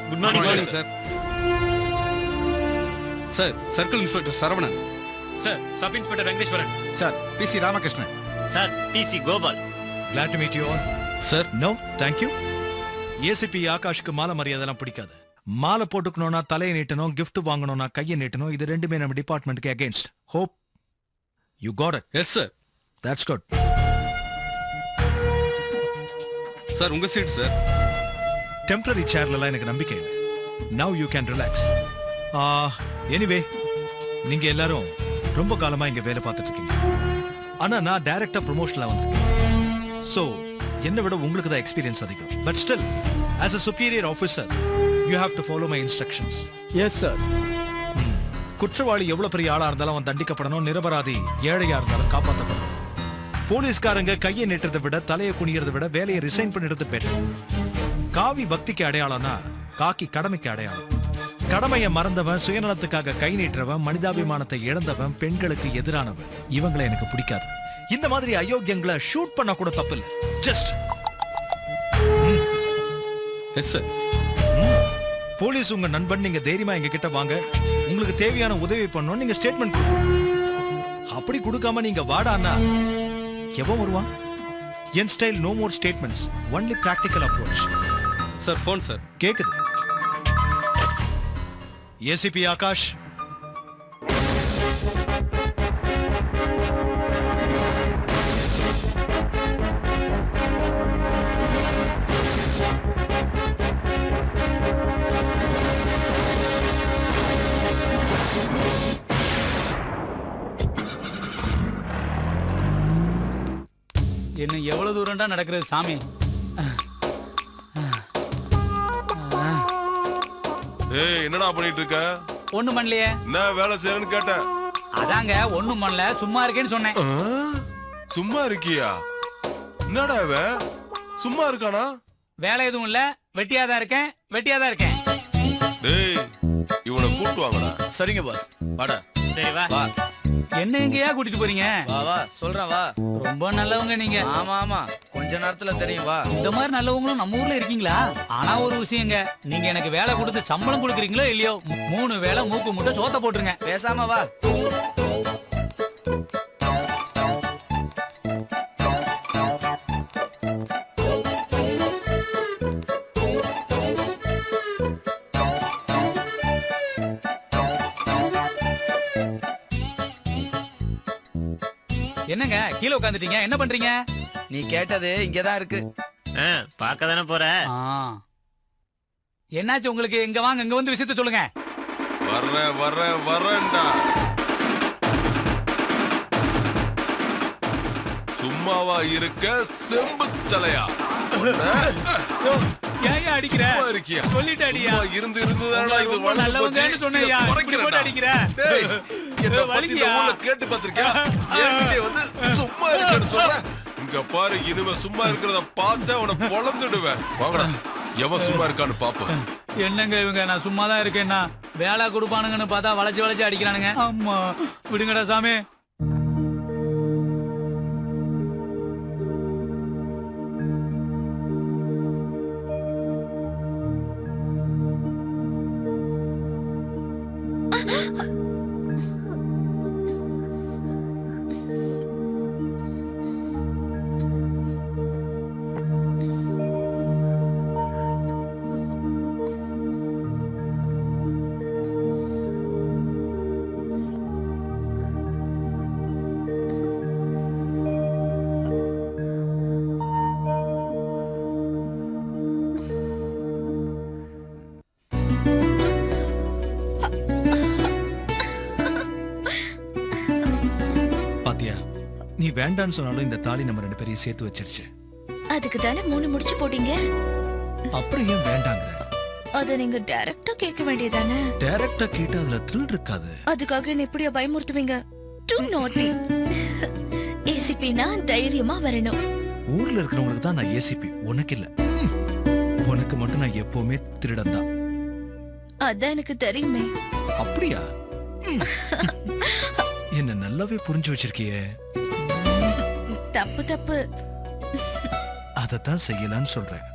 Good morning sir. Sir, circle inspector Saravanan. Sir, sub inspector Venkateswaran. Sir PC Ramakrishnan. Sir, DC Gopal. Glad to meet you all. Sir, No, thank you. ACP ஆகாஷ்க்கு மாலை மரியாதைலாம் பிடிக்காது. மாலை போட்டுக்கணும்னா தலையை நீட்டணும், gift வாங்கணும்னா கையை நீட்டணும். இது ரெண்டுமே நம்ம டிபார்ட்மெண்ட்க்கு against. Hope you got it. Yes sir. That's good. Sir, உங்க சீட் சார். டெம்பரரி சேர்லலாம் எனக்கு நம்பிக்கை இல்லை. Now you can relax. Anyway நீங்க எல்லாரும் ரொம்ப காலமா இங்க வேலை பார்த்துட்டு இருக்கீங்க. ஆனா நான் டைரக்டா ப்ரொமோஷன்ல வந்திருக்கேன். சோ என்னை விட உங்களுக்கு தான் எக்ஸ்பீரியன்ஸ் அதிகம். But still as a superior officer you have to follow my instructions. Yes sir. குற்றவாளி எவ்வளவு பெரிய ஆளா இருந்தாலும் அவன் தண்டிக்கப்படணும். நிரபராதி ஏழையா இருந்தாலும் காப்பாற்றப்படணும். போலீஸ்காரங்க கையை நீட்டுறதை விட தலையை குனியறதை விட வேலையை ரிசைன் பண்ணிடுறது பெட்டர். காவி பக்திக்கு அடையாளம்னா காக்கி கடமைக்கு அடையாளம். கடமையை மறந்தவன், சுயநலத்துக்காக கை நீட்டுறவன், மனிதாபிமானத்தை இழந்தவன், பெண்களுக்கு எதிரானவன், இவங்களை எனக்கு பிடிக்காது. இந்த மாதிரி அயோக்கியங்களை ஷூட் பண்ண கூட தப்பு இல்லை. Just yes sir. போலீஸ் உங்க நண்பன். நீங்க தைரியமா எங்க கிட்ட வாங்க. உங்களுக்கு தேவையான உதவி பண்ணணும். நீங்க ஸ்டேட்மெண்ட் கொடுக்கணும். அப்படி கொடுக்காம நீங்க வாடான்னா எவன் வருவான்? என் style no more statements, only practical approach. Sir, phone sir. கேக்குது. ஏசிபி ஆகாஷ். என்ன எவ்வளவு தூரம்டா நடக்கிறது சாமி? ஏய், என்னடா பண்ணிட்டு இருக்க? ஒண்ணும் பண்ணலையே. என்ன வேலை செய்யறேன்னு கேட்டேன். அதாங்க ஒண்ணும் பண்ணல, சும்மா இருக்கேன்னு சொன்னேன். சும்மா இருக்கியா? என்னடா இவன் சும்மா இருக்கானா? வேலை எதுவும் இல்ல, வெட்டியாதான் இருக்கேன். டேய், இவனை கூட்டு வாங்கடா. சரிங்க பாஸ். வாடா. சரி வா. என்ன எங்கயா கூட்டிட்டு போறீங்க? வா வா, சொல்றேன் வா. ரொம்ப நல்லவங்க நீங்க. ஆமா ஆமா, கொஞ்ச நேரத்துல தெரியும் வா. இந்த மாதிரி நல்லவங்களும் நம்ம ஊர்ல இருக்கீங்களா? ஆனா ஒரு விஷயங்க, நீங்க எனக்கு வேலை கொடுத்து சம்பளம் கொடுக்குறீங்களோ இல்லையோ, 3 வேளை மூக்கு முட்டை சோத்த போட்டுருங்க. பேசாம வா. என்னங்க கீழே உட்காந்துட்டீங்க, என்ன பண்றீங்க? நீ கேட்டது இங்கதான் இருக்கு. பார்க்க தானே போற. என்னாச்சு உங்களுக்கு? இங்க வாங்க, இங்க வந்து விஷயத்த சொல்லுங்க. வரேன்டா. சும்மாவா இருக்க செம்பு தலையா? ஏன் அடிக்கிற? சொல்லிட்டு அடியா. இருந்து இருந்துதானடா இது வளர்ந்து போச்சு. சொன்னேயா இப்படி போட்டு அடிக்கிற? டேய், என்ன பத்தி இந்த ஊர்ல கேட்டு பாத்திருக்கியா? என்கிட்ட வந்து சும்மா இருக்கேன்னு சொல்ற. இங்க பாரு, இனிமே சும்மா இருக்கிறத பார்த்தா உன பொளந்துடுவேன். வாங்கடா, எவன் சும்மா இருக்கான்னு பாப்போம். என்னங்க இவங்க, நான் சும்மா தான் இருக்கேன்னா வேலை கொடுப்பானுங்கன்னு பார்த்தா வளைச்சு அடிக்கிறானுங்க. அம்மா விடுங்கடா சாமி. நீ வேண்டான்னு சொன்னாலும் இந்த தாலி நம்ம 2 பேரையும் சேர்த்து வச்சிருச்சு. அதுக்கு தானே 3 முடிச்சு போட்டீங்க. அப்புறம் ஏன் வேண்டாங்கற? அத நீங்க டைரக்டா கேட்க வேண்டியதானே. டைரக்டா கேட்டா அதுல த்ரில் இருக்காது. அதுக்காக என்ன இப்படியா பயமுறுத்துவீங்க? Too naughty. ஏசிபினா தைரியமா வரணும். ஊர்ல இருக்கிறவங்களுக்கு தான் நான் ஏசிபி, உனக்கு இல்ல. உனக்கு மட்டும் நான் எப்பவுமே திருடன் தான். அதான் எனக்கு தெரியுமே. அப்படியா? என்ன நல்லாவே புரிஞ்சு வச்சிருக்கியே. தப்பு தப்பு. அதத்தான் செய்யலான்னு சொல்றேன்.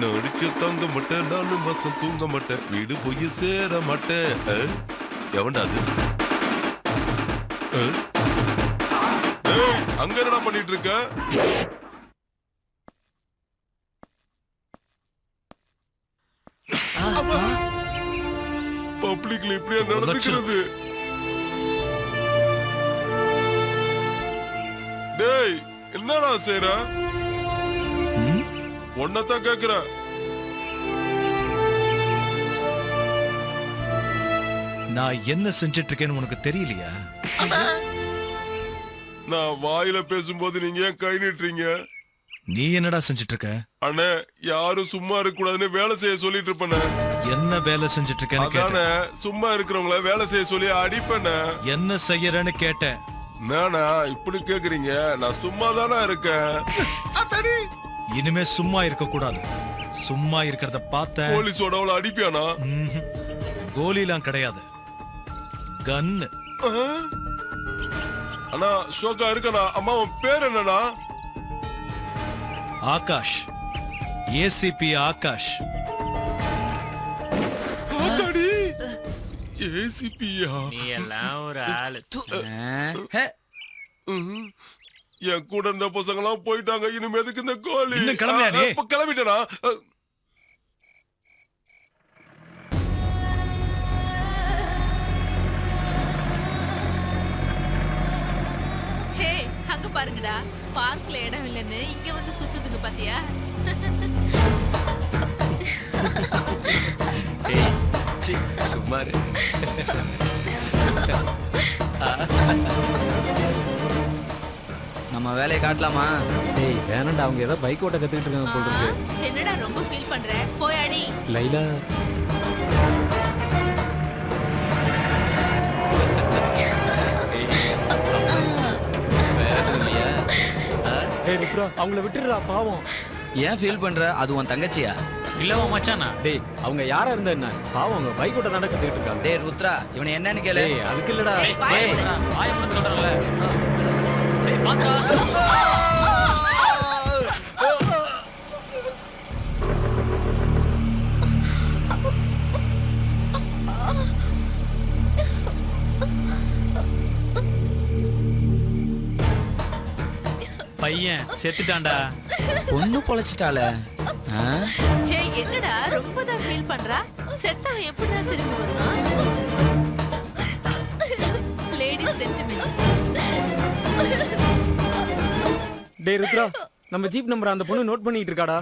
நடிச்ச தங்க மாட்டேன், 4 மாசம் தூங்க மாட்டேன், வீடு போய் சேர மாட்டேன். எவன்டா அது? அங்க என்னடா பண்ணிட்டு இருக்க? பப்ளிக்ல இப்படியா நடந்துக்கிறது? டேய் என்னடா செய்ற? ஒன்னதான் கேக்குற. நான் என்ன செஞ்சிட்டு இருக்கேன்னு உனக்கு தெரியலையா? நான் வாயில பேசும்போது நீங்க ஏன் கை நீட்டுறீங்க? நீ என்னடா செஞ்சிட்டு இருக்க? அண்ணே யாரும் சும்மா இருக்க கூடாதுன்னு வேலை செய்ய சொல்லிட்டு இருப்பேன். என்ன வேலை செஞ்சிட்டு இருக்கேன்னு கேட்டேன். சும்மா இருக்கிறவங்கள வேலை செய்ய சொல்லி அடிப்பேன். என்ன செய்யறேன்னு கேட்டேன். நானா இப்படி கேக்குறீங்க? நான் சும்மா தானே இருக்கேன். இனிமே சும்மா இருக்க கூடாது. சும்மா இருக்கிறத பார்த்த போலீஸோட அவளை அடிப்பியானா? கோலிலாம் கிடையாது, கன்னு. அண்ணா ஷோக்கா இருக்கண்ணா. அம்மா உன் பேர் என்னண்ணா? ஆகாஷ், ஏசிபி ஆகாஷ். ஏசிபியா? நீ எல்லாம் ஒரு ஆளு. என் கூட இருந்த பசங்க எல்லாம் போயிட்டாங்க. இனிமே எதுக்கு இந்த கோலி? இன்னும் கிளம்பியா நீ? கிளம்பிட்டேனா? ஹே, அங்க பாருங்கடா, பார்க்ல இடம் இல்லைன்னு இங்க வந்து சுத்துதுங்க பாத்தியா? சும்மாரு. நம்ம வேலையை காட்டலாமா? டேய் வேணாம்டா, அவங்க ஏதோ பைக் ஓட்ட கத்துக்கிட்டு இருக்காங்க போல இருக்கு. என்னடா ரொம்ப ஃபீல் பண்ற? போய் அடி. லைலா அவங்கள விட்டுடுறா பாவம். ஏன் ஃபீல் பண்ற? அது உன் தங்கச்சியா? இல்லவா மச்சானா? டேய் அவங்க யாரா இருந்தா என்ன? பாவம் அவங்க பைக் ஓட்ட தான கத்துக்கிட்டு இருக்காங்க. டேய் ருத்ரா, இவனை என்னன்னு கேளு. டேய் அதுக்கு இல்லடா. டேய் வாயம்னு சொல்றல. டேய் பாத்தா. பையன் செத்துட்டான்டா. பொண்ணு பொழைச்சிட்டாளே. ஹே, என்னடா ரொம்ப தான் ஃபீல் பண்றா? செத்தவன் எப்படிதான் திரும்பி வருவான்? Lady sentiment. டேய் ருத்ரா, நம்ம ஜீப் நம்பர் அந்த பொண்ணு நோட் பண்ணிட்டு இருக்காடா.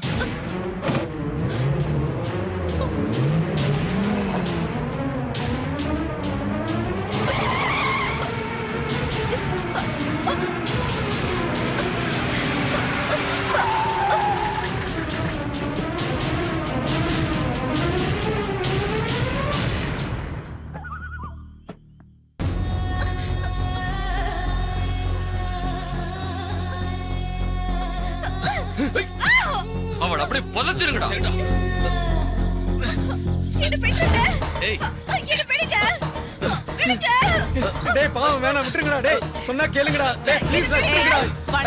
அவள் அப்படியே புதைச்சிருங்கடா. டேய் பாவம் வேணாம், விட்டுருங்கடா. டேய் சொன்னா கேளுங்கடா. டேய் ப்ளீஸ் விட்டுருங்கடா.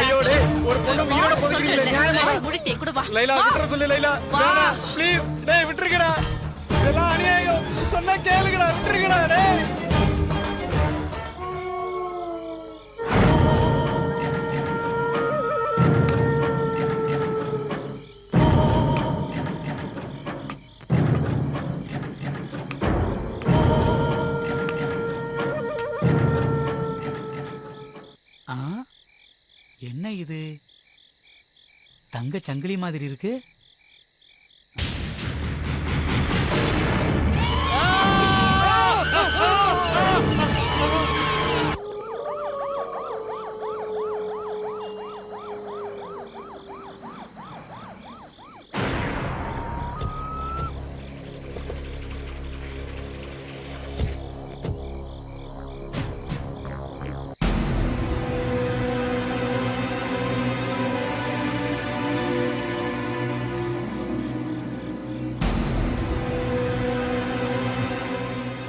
ஐயோ டேய், ஒரு பொண்ணு உயிரோட போறீங்களே, நியாயமா? முடிட்டே கூட வா. லைலா விட்டுற சொல்லு லைலா. வேணாம் ப்ளீஸ். டேய் விட்டுருங்கடா. இதெல்லாம் அநியாயம். சொன்னா கேளுங்கடா, விட்டுருங்கடா டேய். தங்க சங்கிலி மாதிரி இருக்கு.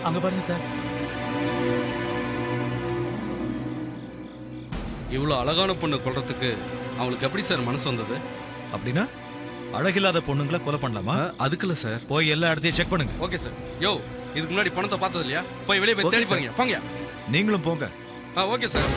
அங்க பாருங்க சார். இவ்வளவு அழகான பொண்ணு கொல்றதுக்கு அவங்களுக்கு எப்படி சார் மனசு வந்தது? அப்படின்னா அழகில்லாத பொண்ணுங்களை கொலை பண்ணலாமா? அதுக்குல்ல சார். போய் எல்லா இடத்தையும் செக் பண்ணுங்க. Okay sir. யோ, இதுக்கு முன்னாடி பணத்தை பார்த்தது இல்லையா? போய் வெளியே போய் Okay, தேடி sir. பாருங்க. போங்க. நீங்களும் போங்க. Okay sir.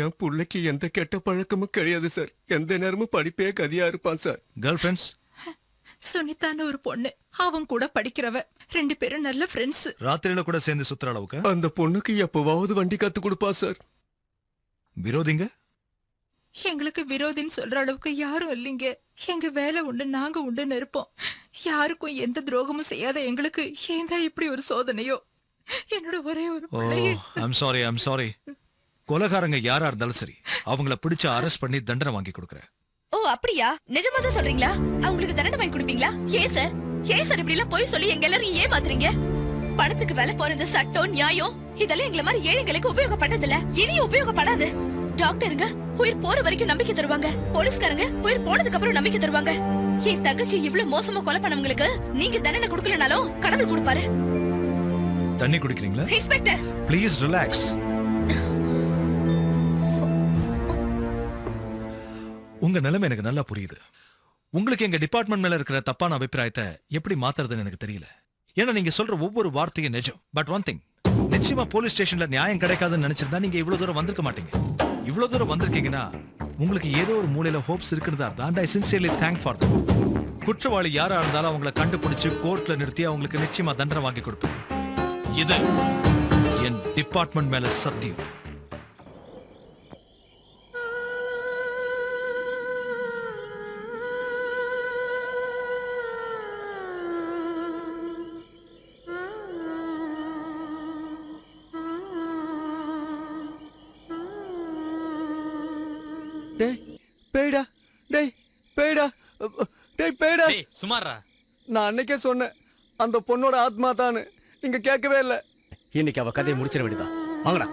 என் புள்ளைக்கு எந்த கெட்ட பழக்கமும் கிடையாது சார். எந்த நேரமும் படிப்பே கதியா இருப்பான் சார். Girl friends? சுனிதான்னு ஒரு பொண்ணு, அவன் கூட படிக்கிறவ. 2 பேரும் நல்ல ஃப்ரெண்ட்ஸ். ராத்திரியில கூட சேர்ந்து சுத்துற அளவுக்கு? அந்த பொண்ணுக்கு எப்பவாவது வண்டி கத்து கொடுப்பா சார். விரோதிங்க? எங்களுக்கு விரோதின்னு சொல்ற அளவுக்கு யாரும் இல்லைங்க. எங்க வேலை உண்டு, நாங்க உண்டுன்னு இருப்போம். யாருக்கும் எந்த துரோகமும் செய்யாத எங்களுக்கு ஏன் தான் இப்படி ஒரு சோதனையோ? என்னோட ஒரே ஒரு ஓ, பிள்ளையே. I'm sorry. கொலைகாரங்க யாரா இருந்தாலும் சரி, அவங்கள பிடிச்சு அரெஸ்ட் பண்ணி தண்டனை வாங்கி கொடுக்கறேன். ஓ அப்படியா? நிஜமா தான் சொல்றீங்களா? அவங்களுக்கு தண்டனை வாங்கி கொடுப்பீங்களா? ஏன் சார் இப்படி எல்லாம் போய் சொல்லி எங்க எல்லாரும் ஏமாத்துறீங்க? பணத்துக்கு வேலை போறது சட்டம் நியாயம் இதெல்லாம் எங்களை மாதிரி ஏழைங்களுக்கு உபயோகப்பட்டது இல்ல, இனியும் உபயோகப்படாது. டாக்டருங்க உயிர் போற வரைக்கும் நம்பிக்கை தருவாங்க, போலீஸ்காரங்க உயிர் போனதுக்கு அப்புறம் நம்பிக்கை தருவாங்க. என் தங்கச்சி இவ்வளவு மோசமா கொலை பண்ணவங்களுக்கு நீங்க தண்டனை கொடுக்கலனாலும் கடவுள் கொடுப்பாரு. தண்ணி குடிக்கிறீங்களா? Inspector please relax. உங்க நிலைமை எனக்கு நல்லா புரியுது. உங்களுக்கு எங்க டிபார்ட்மெண்ட் மேல இருக்கிற தப்பான அபிப்பிராயத்தை எப்படி மாத்துறதுன்னு எனக்கு தெரியல. ஏன்னா நீங்க சொல்ற ஒவ்வொரு வார்த்தையும் நிஜம். பட் ஒன் திங், நிச்சயமா போலீஸ் ஸ்டேஷன்ல நியாயம் கிடைக்காதுன்னு நினைச்சிருந்தா நீங்க இவ்வளவு தூரம் வந்திருக்க மாட்டீங்க. இவ்வளவு தூரம் வந்திருக்கீங்கன்னா உங்களுக்கு ஏதோ ஒரு மூலையில ஹோப்ஸ் இருக்குன்னு அர்த்தம். ஐ சின்சியர்லி தேங்க் ஃபார் தட். குற்றவாளி யாரா இருந்தாலும் அவங்களை கண்டுபிடிச்சு கோர்ட்ல நிறுத்தி அவங்களுக்கு நிச்சயமா தண்டனை வாங்கி கொடுப்பேன். இது என் டிபார்ட்மெண்ட் மேல சத்தியம். சுமாரா, நான் அன்னைக்கே சொன்னேன் அந்த பொண்ணோட ஆத்மா தானு. நீங்க கேட்கவே இல்ல. இன்னைக்கு அவ கதையை முடிச்சிட வேண்டியதான். வாங்கடா.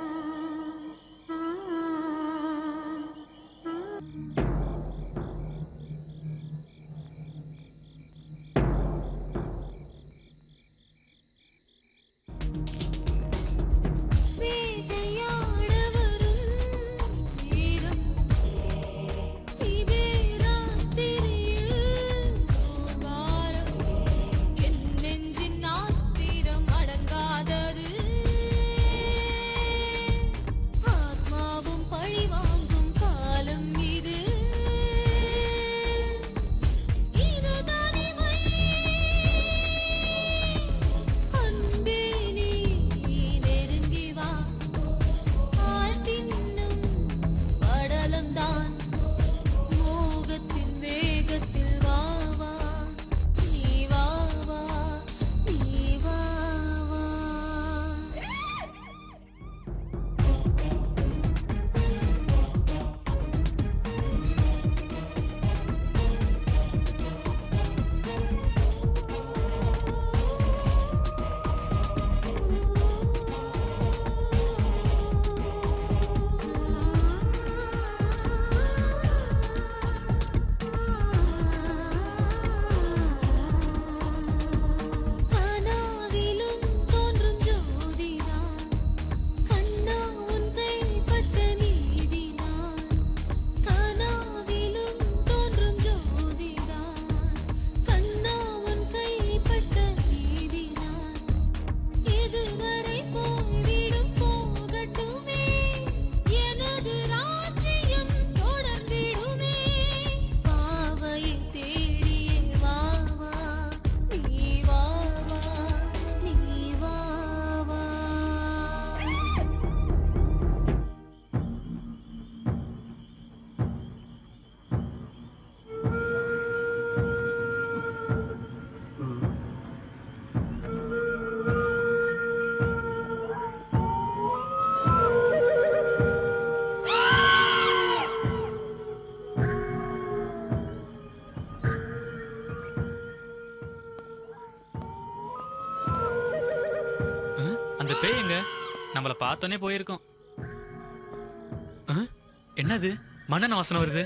அந்த பேய் எங்க நம்மள பார்த்தோன்னே போயிருக்கோம். என்னது மண்ணெண்ண வாசனை வருது?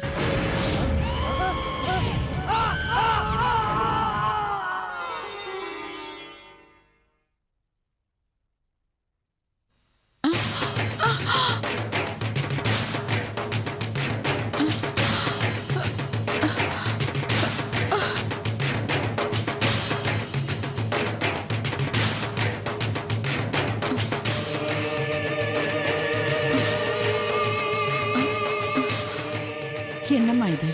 என்னம்மா இது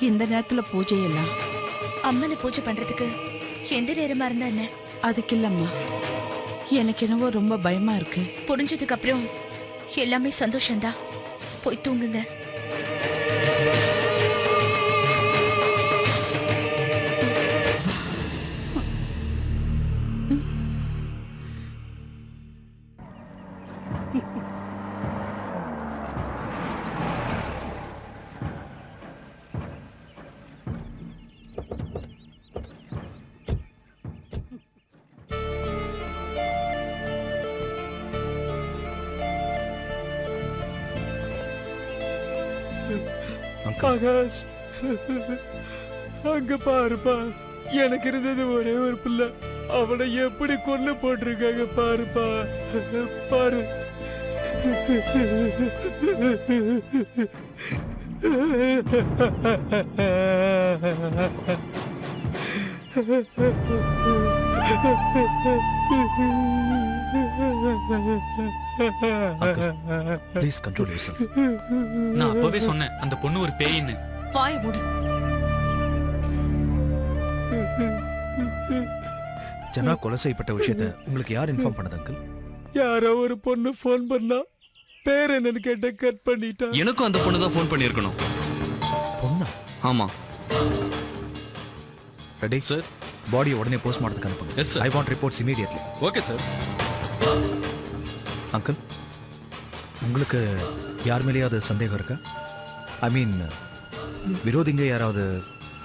இந்த நேரத்துல பூஜை எல்லாம்? அம்மனை பூஜை பண்றதுக்கு எந்த நேரமா இருந்தா என்ன? அதுக்கு இல்லம்மா, எனக்கு என்னவோ ரொம்ப பயமா இருக்கு. புரிஞ்சதுக்கு அப்புறம் எல்லாமே சந்தோஷம்தான். போய் தூங்குங்க. ஆகாஷ், அங்க பாருப்பா, எனக்கு இருந்தது ஒரே ஒரு பிள்ளை, அவனை எப்படி கொண்டு போட்டிருக்காங்க பாருப்பா, பாரு. Please control yourself. நான் அப்பவே சொன்னேன் அந்த பொண்ணு ஒரு பேயின்னு. வாய மூடு. ஜனா கொலை செய்யப்பட்ட விஷயத்தை உங்களுக்கு யார் இன்ஃபார்ம் பண்ணது அங்கிள்? யாரோ ஒரு பொண்ணு போன் பண்ணா, பேர் என்னன்னு கேட்ட கட் பண்ணிட்டா. எனக்கும் அந்த பொண்ணு தான் ஃபோன் பண்ணியிருக்கணும். பொண்ணா? ஆமா. ரெடி சார், பாடியை உடனே போஸ்ட்மார்ட்டத்துக்கு அனுப்புங்க. Yes sir. I want reports immediately. Okay sir. Uncle, உங்களுக்கு யார் மேலேயாவது சந்தேகம் இருக்கா? ஐ மீன், விரோதிங்க யாராவது?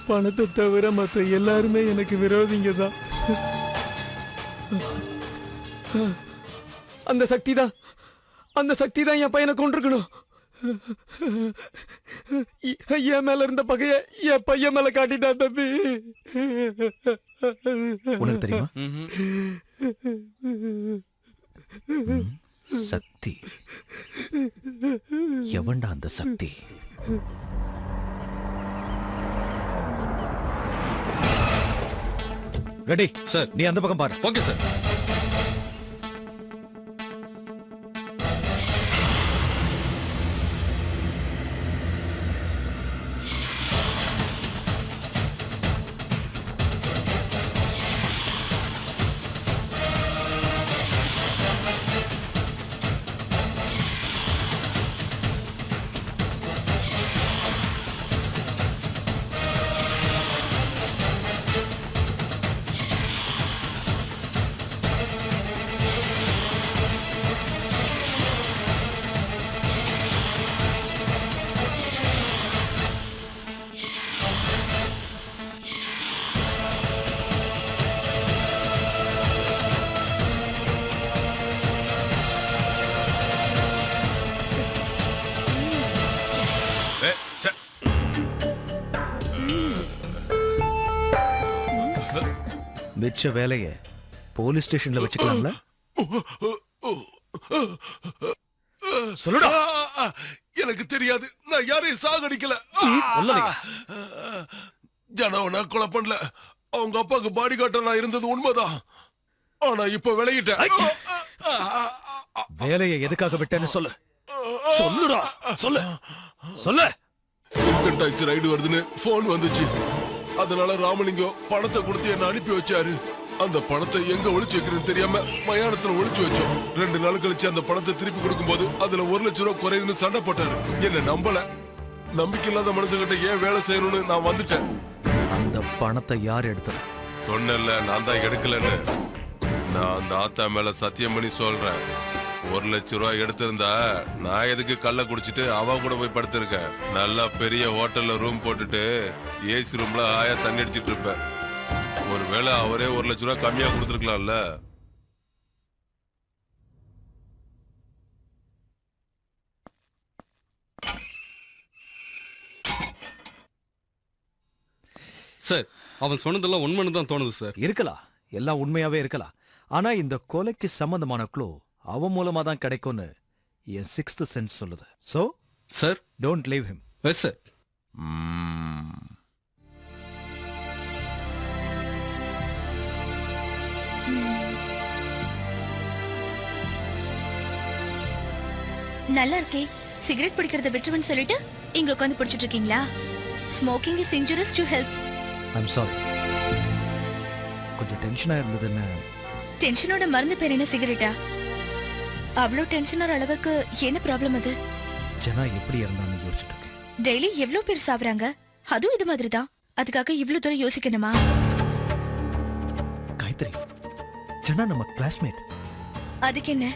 பணத்தை தவிர மற்ற எல்லாருமே எனக்கு விரோதிங்க தான். அந்த சக்தி தான், அந்த சக்தி தான் என் பையனை கொண்டிருக்கணும். என் மேல இருந்த பகைய என் பையன் மேல காட்டிட்டா தம்பி. உனக்கு தெரியுமா? சக்தி எவன்டா அந்த சக்தி? ரெடி சார், நீ அந்த பக்கம் பாரு. Okay sir. மிச்ச வேலைய போலீஸ் ஸ்டேஷன்ல வச்சுக்கலாம்ல? சொல்லுடா. எனக்கு தெரியாது, நான் யாரையும் சாகடிக்கல. ஜனவனா கொலை பண்ணல. அவங்க அப்பாக்கு பாடி காட்ட நான் இருந்தது உண்மைதான். ஆனா இப்ப விளையிட்டேன். வேலையை எதுக்காக விட்டேன்னு சொல்லு. சொல்லுடா, சொல்லு சொல்லு. இன்கம் டாக்ஸ் ரைடு வருதுன்னு போன் வந்துச்சு. அதனால ராமலிங்கம் பணத்தை கொடுத்து என்ன அனுப்பி வச்சாரு. அந்த பணத்தை எங்க ஒளிச்சு வைக்கிறேன்னு தெரியாம மயானத்துல ஒளிச்சு வச்சோம். 2 நாள் கழிச்சு அந்த பணத்தை திருப்பி கொடுக்கும் போது அதுல 1 லட்சம் ரூபாய் குறையுதுன்னு சண்டை போட்டாரு. என்ன நம்பல. நம்பிக்கை இல்லாத மனுஷங்கிட்ட ஏன் வேலை செய்யணும்னு நான் வந்துட்டேன். அந்த பணத்தை யார் எடுத்தது? சொன்னல, நான் தான் எடுக்கலன்னு. நான் அந்த ஆத்தா மேல சத்தியம் பண்ணி சொல்றேன். 1 லட்சம் ரூபாய் எடுத்திருந்தா நான் எதுக்கு கள்ள குடிச்சிட்டு அவ கூட போய் படுத்திருக்கேன். நல்லா பெரிய ஹோட்டல்ல ரூம் போட்டுட்டு ஏசி ரூம்ல ஆயா தண்ணி அடிச்சிட்டு இருப்பேன். ஒருவேளை அவரே 1 லட்சம் ரூபாய் கம்மியா கொடுத்துருக்கலாம்ல. சார் அவன் சொன்னதெல்லாம் உண்மைன்னு தான் தோணுது சார். இருக்கலாம், எல்லாம் உண்மையாவே இருக்கலாம். ஆனா இந்த கொலைக்கு சம்பந்தமான க்ளூ அவன் மூலமா தான் கிடைக்கும்னு என் 6th சென்ஸ் சொல்லுது. So sir don't leave him. Yes sir. நல்லா இருக்கே. சிகரெட் பிடிக்கிறத விட்டுருன்னு சொல்லிட்டு இங்க உட்காந்து பிடிச்சிட்டு இருக்கீங்களா? Smoking is injurious to health. I'm sorry, கொஞ்சம் டென்ஷனா இருந்ததுன்னு. டென்ஷனோட மருந்து பேர் என்ன, சிகரெட்டா? அவ்வளோ டென்ஷனர் அளவுக்கு என்ன ப்ராப்ளம் அது? ஜனா எப்படி இருந்தான்னு யோசிச்சுட்டு இருக்கேன். டெய்லி எவ்வளோ பேர் சாவறாங்க, அதுவும் இது மாதிரி தான். அதுக்காக இவ்வளவு தூரம் யோசிக்கணுமா? காயத்ரி, ஜனா நம்ம கிளாஸ்மேட். அதுக்கு என்ன?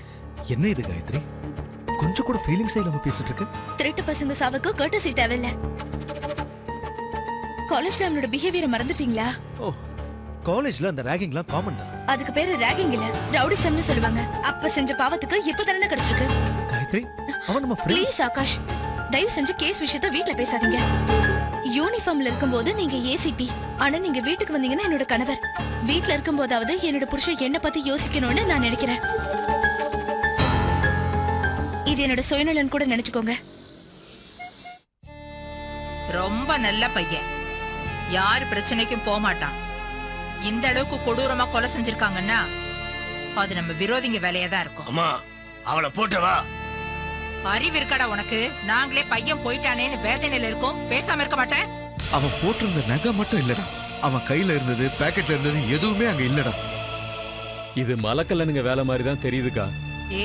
என்ன இது காயத்ரி, கொஞ்சம் கூட ஃபீலிங்ஸ் இல்லாம பேசிட்டு இருக்கு? திருட்டு பசங்க சாவுக்கு கர்ட்டசி தேவையில்ல. காலேஜ்ல அவனோட பிஹேவியரை மறந்துட்டீங்களா? ஓ, காலேஜ்ல அந்த ராகிங்லாம் காமன் தான். அதுக்கு பேரு ராகிங் இல்ல, ரவுடிசம்னு சொல்லுவாங்க. அப்ப செஞ்ச பாவத்துக்கு இப்ப தண்டனை கிடைச்சிருக்கு. காயத்ரி, அவன் நம்ம ஃப்ரெண்ட். ப்ளீஸ் ஆகாஷ், தயவு செஞ்சு கேஸ் விஷயத்தை வீட்ல பேசாதீங்க. யூனிஃபார்ம்ல இருக்கும்போது நீங்க ஏசிபி, ஆனா நீங்க வீட்டுக்கு வந்தீங்கன்னா என்னோட கணவர். வீட்ல இருக்கும்போதாவது என்னோட புருஷன் என்ன பத்தி யோசிக்கணும்னு நான் நினைக்கிறேன். இது என்னோட சுயநலன் கூட நினைச்சுக்கோங்க. ரொம்ப நல்ல பையன், யாரு பிரச்சனைக்கும் போக மாட்டான். இந்த அளவுக்கு கொடூரமா கொலை செஞ்சிருக்காங்கன்னா அது நம்ம விரோதிங்க வேலையா தான் இருக்கும். அம்மா அவளை போட்டவா? அறிவு இருக்கடா உனக்கு? நாங்களே பையன் போயிட்டானேன்னு வேதனையில இருக்கோம், பேசாம இருக்க மாட்டேன். அவன் போட்டிருந்த நகை மட்டும் இல்லடா, அவன் கையில இருந்தது பாக்கெட்ல இருந்தது எதுவுமே அங்க இல்லடா. இது மலக்கல்லனுங்க வேலை மாதிரி தான் தெரியுதுக்கா.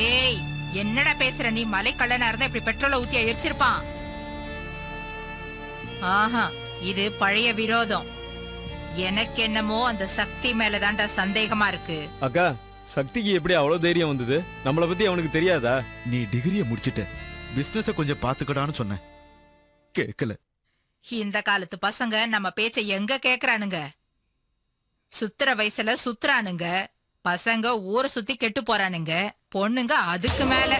ஏய், என்னடா பேசுற நீ? மலை கள்ளனா இருந்தா இப்படி பெட்ரோலை ஊத்தி எரிச்சிருப்பான். ஆஹா, இது பழைய விரோதம். எனக்கு என்னமோ அந்த சக்தி மேலதான்டா சந்தேகமா இருக்கு. அக்கா, சக்திக்கு எப்படி அவ்வளவு தைரியம் வந்தது? நம்மளை பத்தி அவனுக்கு தெரியாதா? நீ டிகிரியை முடிச்சிட்ட, பிசினஸ கொஞ்சம் பாத்துக்கடான்னு சொன்ன, கேட்கல. இந்த காலத்து பசங்க நம்ம பேச்ச எங்க கேக்குறானுங்க? சுத்துற வயசுல சுத்துறானுங்க. பசங்க ஊரை சுத்தி கெட்டு போறானுங்க, பொண்ணுங்க அதுக்கு மேல.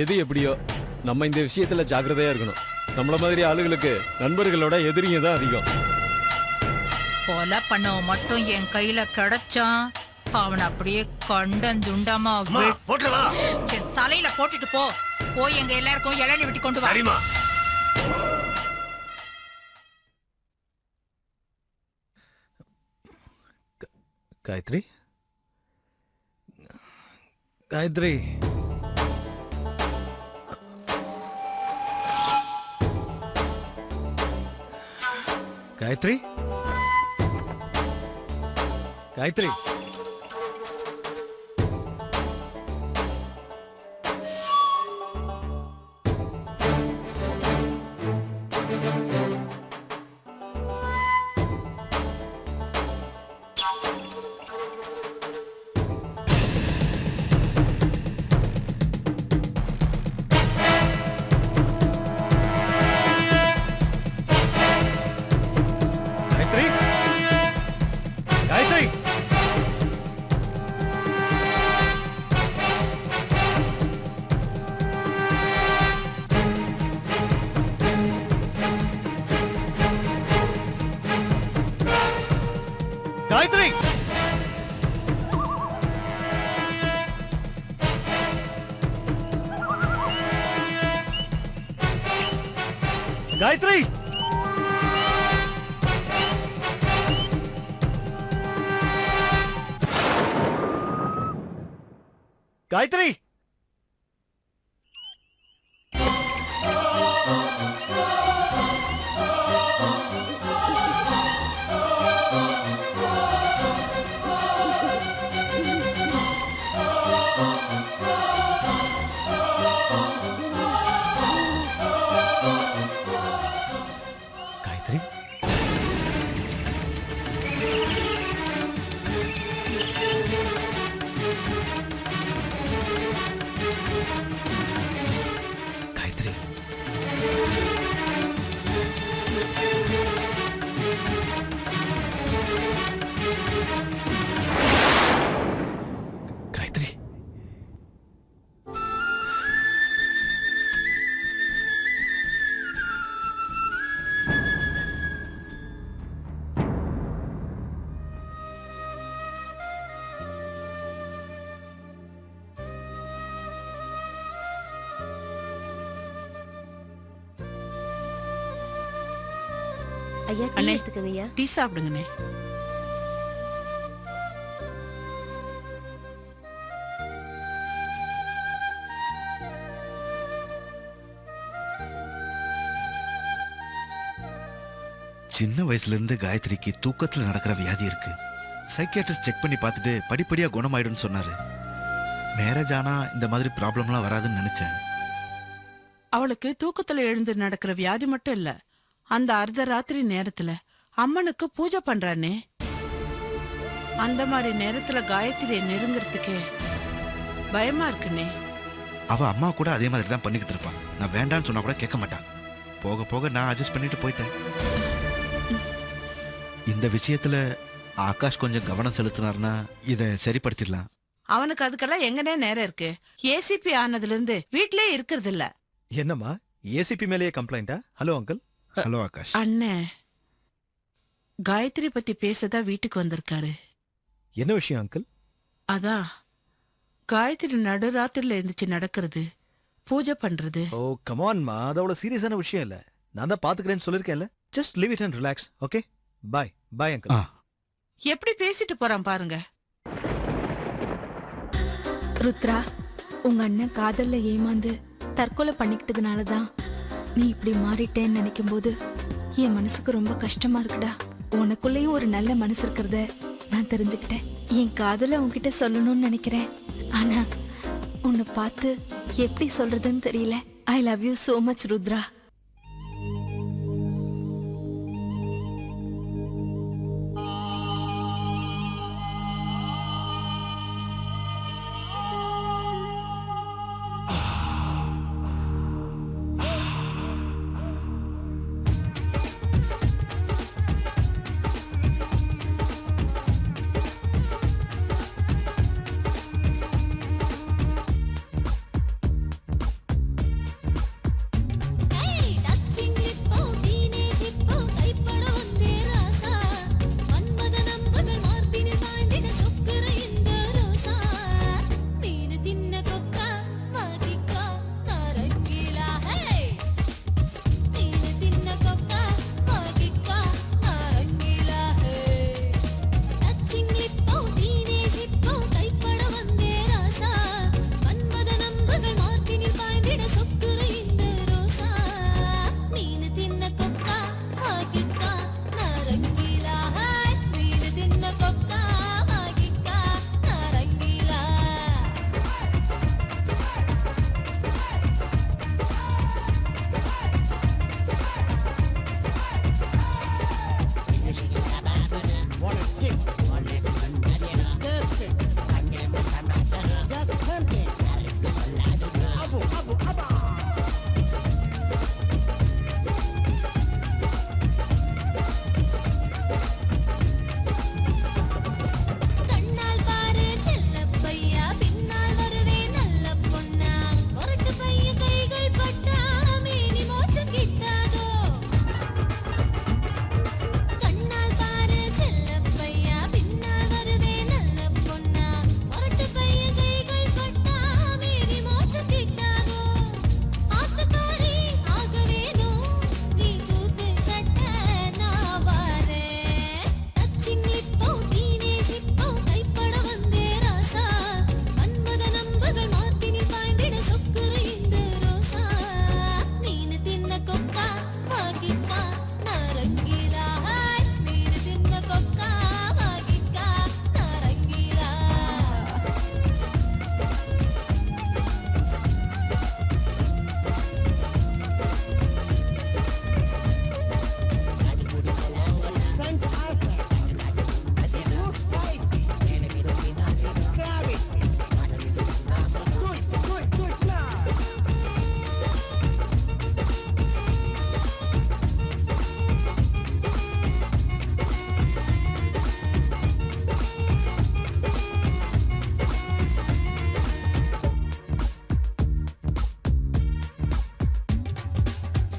எது எப்படியோ நம்ம இந்த விஷயத்துல ஜாக்கிரதையா இருக்கணும். நம்மள மாதிரி ஆளுகளுக்கு நண்பர்களோட எதிரிங்க தான் அதிகம். கொலை பண்ணவன் மட்டும் என் கையில கிடைச்சான், அவன் அப்படியே கண்டந்துண்டமா என் தலையில போட்டுட்டு போ. போய் எங்க எல்லாருக்கும் இளநீ வெட்டி கொண்டு வா. காயத்ரி, காயத்ரி, காயத்ரி, காயத்ரி. காயத்ரி, காயத்ரி, காயத்ரி. காயத்ரி, ஐயா அண்ணே. எடுத்துக்கங்கய்யா. டீ சாப்பிடுங்கண்ணே. சின்ன வயசுல இருந்து காயத்ரிக்கு தூக்கத்துல நடக்கிற வியாதி இருக்கு. சைக்கியாட்ரிஸ்ட் செக் பண்ணி பார்த்துட்டு படிப்படியா குணமாயிடும்னு சொன்னாரு. மேரேஜ் ஆனா இந்த மாதிரி ப்ராப்ளம்லாம் வராதுன்னு நினைச்சேன். அவளுக்கு தூக்கத்துல எழுந்து நடக்கிற வியாதி மட்டும் இல்ல, அந்த அர்த்த ராத்திரி நேரத்துல அம்மனுக்கு பூஜை பண்றானே, அந்த மாதிரி நேரத்துல காயத்ரியை நெருங்கிறதுக்கே பயமா இருக்குண்ணே. அவ அம்மா கூட அதே மாதிரி தான் பண்ணிக்கிட்டு இருப்பான். நான் வேண்டான்னு சொன்னா கூட கேட்க மாட்டான். போக போக நான் அட்ஜஸ்ட் பண்ணிட்டு போயிட்டேன். இந்த விஷயத்துல ஆகாஷ் கொஞ்சம் கவனம் செலுத்தினார்னா இதை சரிப்படுத்திடலாம். அவனுக்கு அதுக்கெல்லாம் எங்கனே நேரம் இருக்கு. ஏசிபி ஆனதுல இருந்து வீட்லயே இருக்கிறது இல்ல. என்னம்மா ஏசிபி மேலேயே கம்ப்ளைண்டா? Hello uncle. ஹலோ ஆகாஷ். அண்ணே, காயத்ரி பத்தி பேசதா வீட்டுக்கு வந்திருக்காரு. என்ன விஷயம் அங்கிள்? அதான் காயத்ரி நடுராத்திரில எந்திரிச்சு நடக்கிறது, பூஜை பண்றது. ஓ கமான்மா, அது அவ்வளவு சீரியஸான விஷயம் இல்ல. நான் தான் பாத்துக்கிறேன்னு சொல்லிருக்கேன்ல. Just leave it and relax. Okay, bye bye uncle. எப்படி பேசிட்டு போறான் பாருங்க. ருத்ரா, உங்க அண்ணன் காதல்ல ஏமாந்து தற்கொலை பண்ணிக்கிட்டதுனால தான் நீ இப்படி மாறிட்டேன்னு நினைக்கும் போது என் மனசுக்கு ரொம்ப கஷ்டமா இருக்குடா. உனக்குள்ளேயும் ஒரு நல்ல மனசு இருக்கிறத நான் தெரிஞ்சுக்கிட்டேன். என் காதலை உன்கிட்ட சொல்லணும்னு நினைக்கிறேன். ஆனா உன்னை பார்த்து எப்படி சொல்றதுன்னு தெரியல. I love you so much Rudra.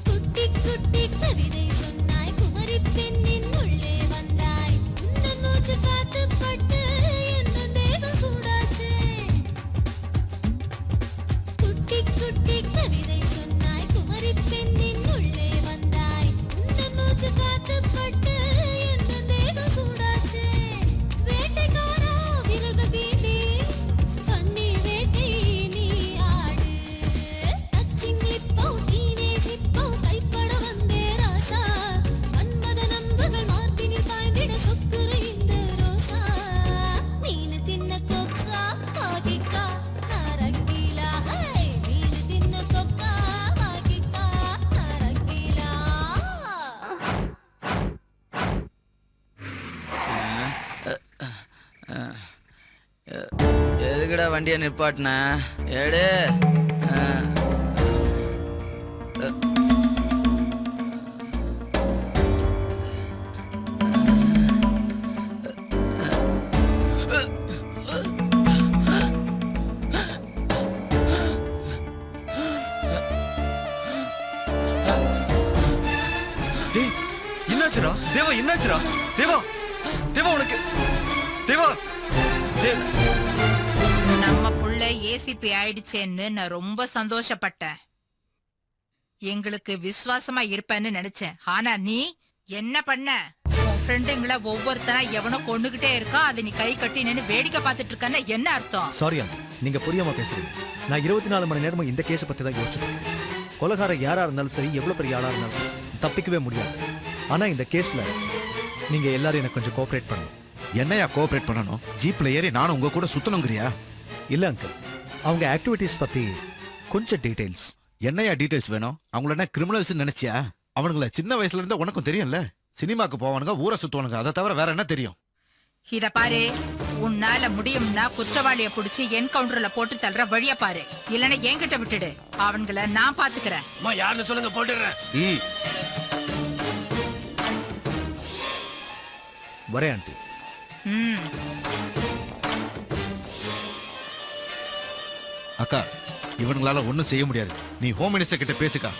குட்டி குட்டி கவிதை சொன்னாய் குமரி பெண்ணின் உள்ளே வண்டியை நிப்பாட்டின ஏடு டேய், என்னாச்சுடா தேவா? என்னாச்சுடா தேவா? தேவா உனக்கு தேவா நம்ம புள்ள ஏசிபி ஆயிடுச்சேன்னு நான் ரொம்ப சந்தோஷப்பட்டேன். எங்களுக்கு விசுவாசமா இருப்பேன்னு நினைச்சேன். ஆனா நீ என்ன பண்ண? உன் ஃப்ரெண்டுங்களை ஒவ்வொருத்தனா எவனோ கொண்டுகிட்டே இருக்கா, அதை நீ கை கட்டி நின்னு வேடிக்கை பார்த்துட்டு இருக்கன்னு என்ன அர்த்தம்? சாரி அங்கிள், நீங்க புரியாம பேசுறீங்க. நான் 24 மணி நேரமும் இந்த கேஸை பத்தி தான் யோசிச்சுட்டு இருக்கேன். கொலைகாரன் யாரா இருந்தாலும் சரி, எவ்வளவு பெரிய ஆளா இருந்தாலும் சரி, தப்பிக்கவே முடியாது. ஆனா இந்த கேஸ்ல நீங்க எல்லாரும் எனக்கு கொஞ்சம் கோஆபரேட் பண்ணணும். என்னையா கோஆபரேட் பண்ணணும்? ஜீப்ல ஏறி நானும் உங்க கூட சுத்தணுங்கிறியா? இல்ல அங்கிள், அவங்க ஆக்டிவிட்டீஸ் பத்தி கொஞ்சம் டீடைல்ஸ். என்னையா டீடைல்ஸ் வேணும்? அவங்கள என்ன கிரிமினல்ஸ் நினைச்சியா? அவனுங்கள சின்ன வயசுல இருந்தா உனக்கும் தெரியும்ல. சினிமாக்கு போவானுங்க, ஊரை சுத்துவானுங்க, அதை தவிர வேற என்ன தெரியும்? இத பாரு, உன்னால முடியும்னா குற்றவாளிய புடிச்சு என்கவுண்டர்ல போட்டு தள்ளுற வழிய பாரு. இல்லன்னா என்கிட்ட விட்டுடு, அவன்களை நான் பாத்துக்கிறேன். யாருன்னு சொல்லுங்க, போட்டுடுறேன். வரேன் ஆண்டி. அக்கா, இவனுங்களால ஒண்ணும் செய்ய முடியாது. நீ ஹோம் மினிஸ்டர் கிட்ட பேசுக்கா.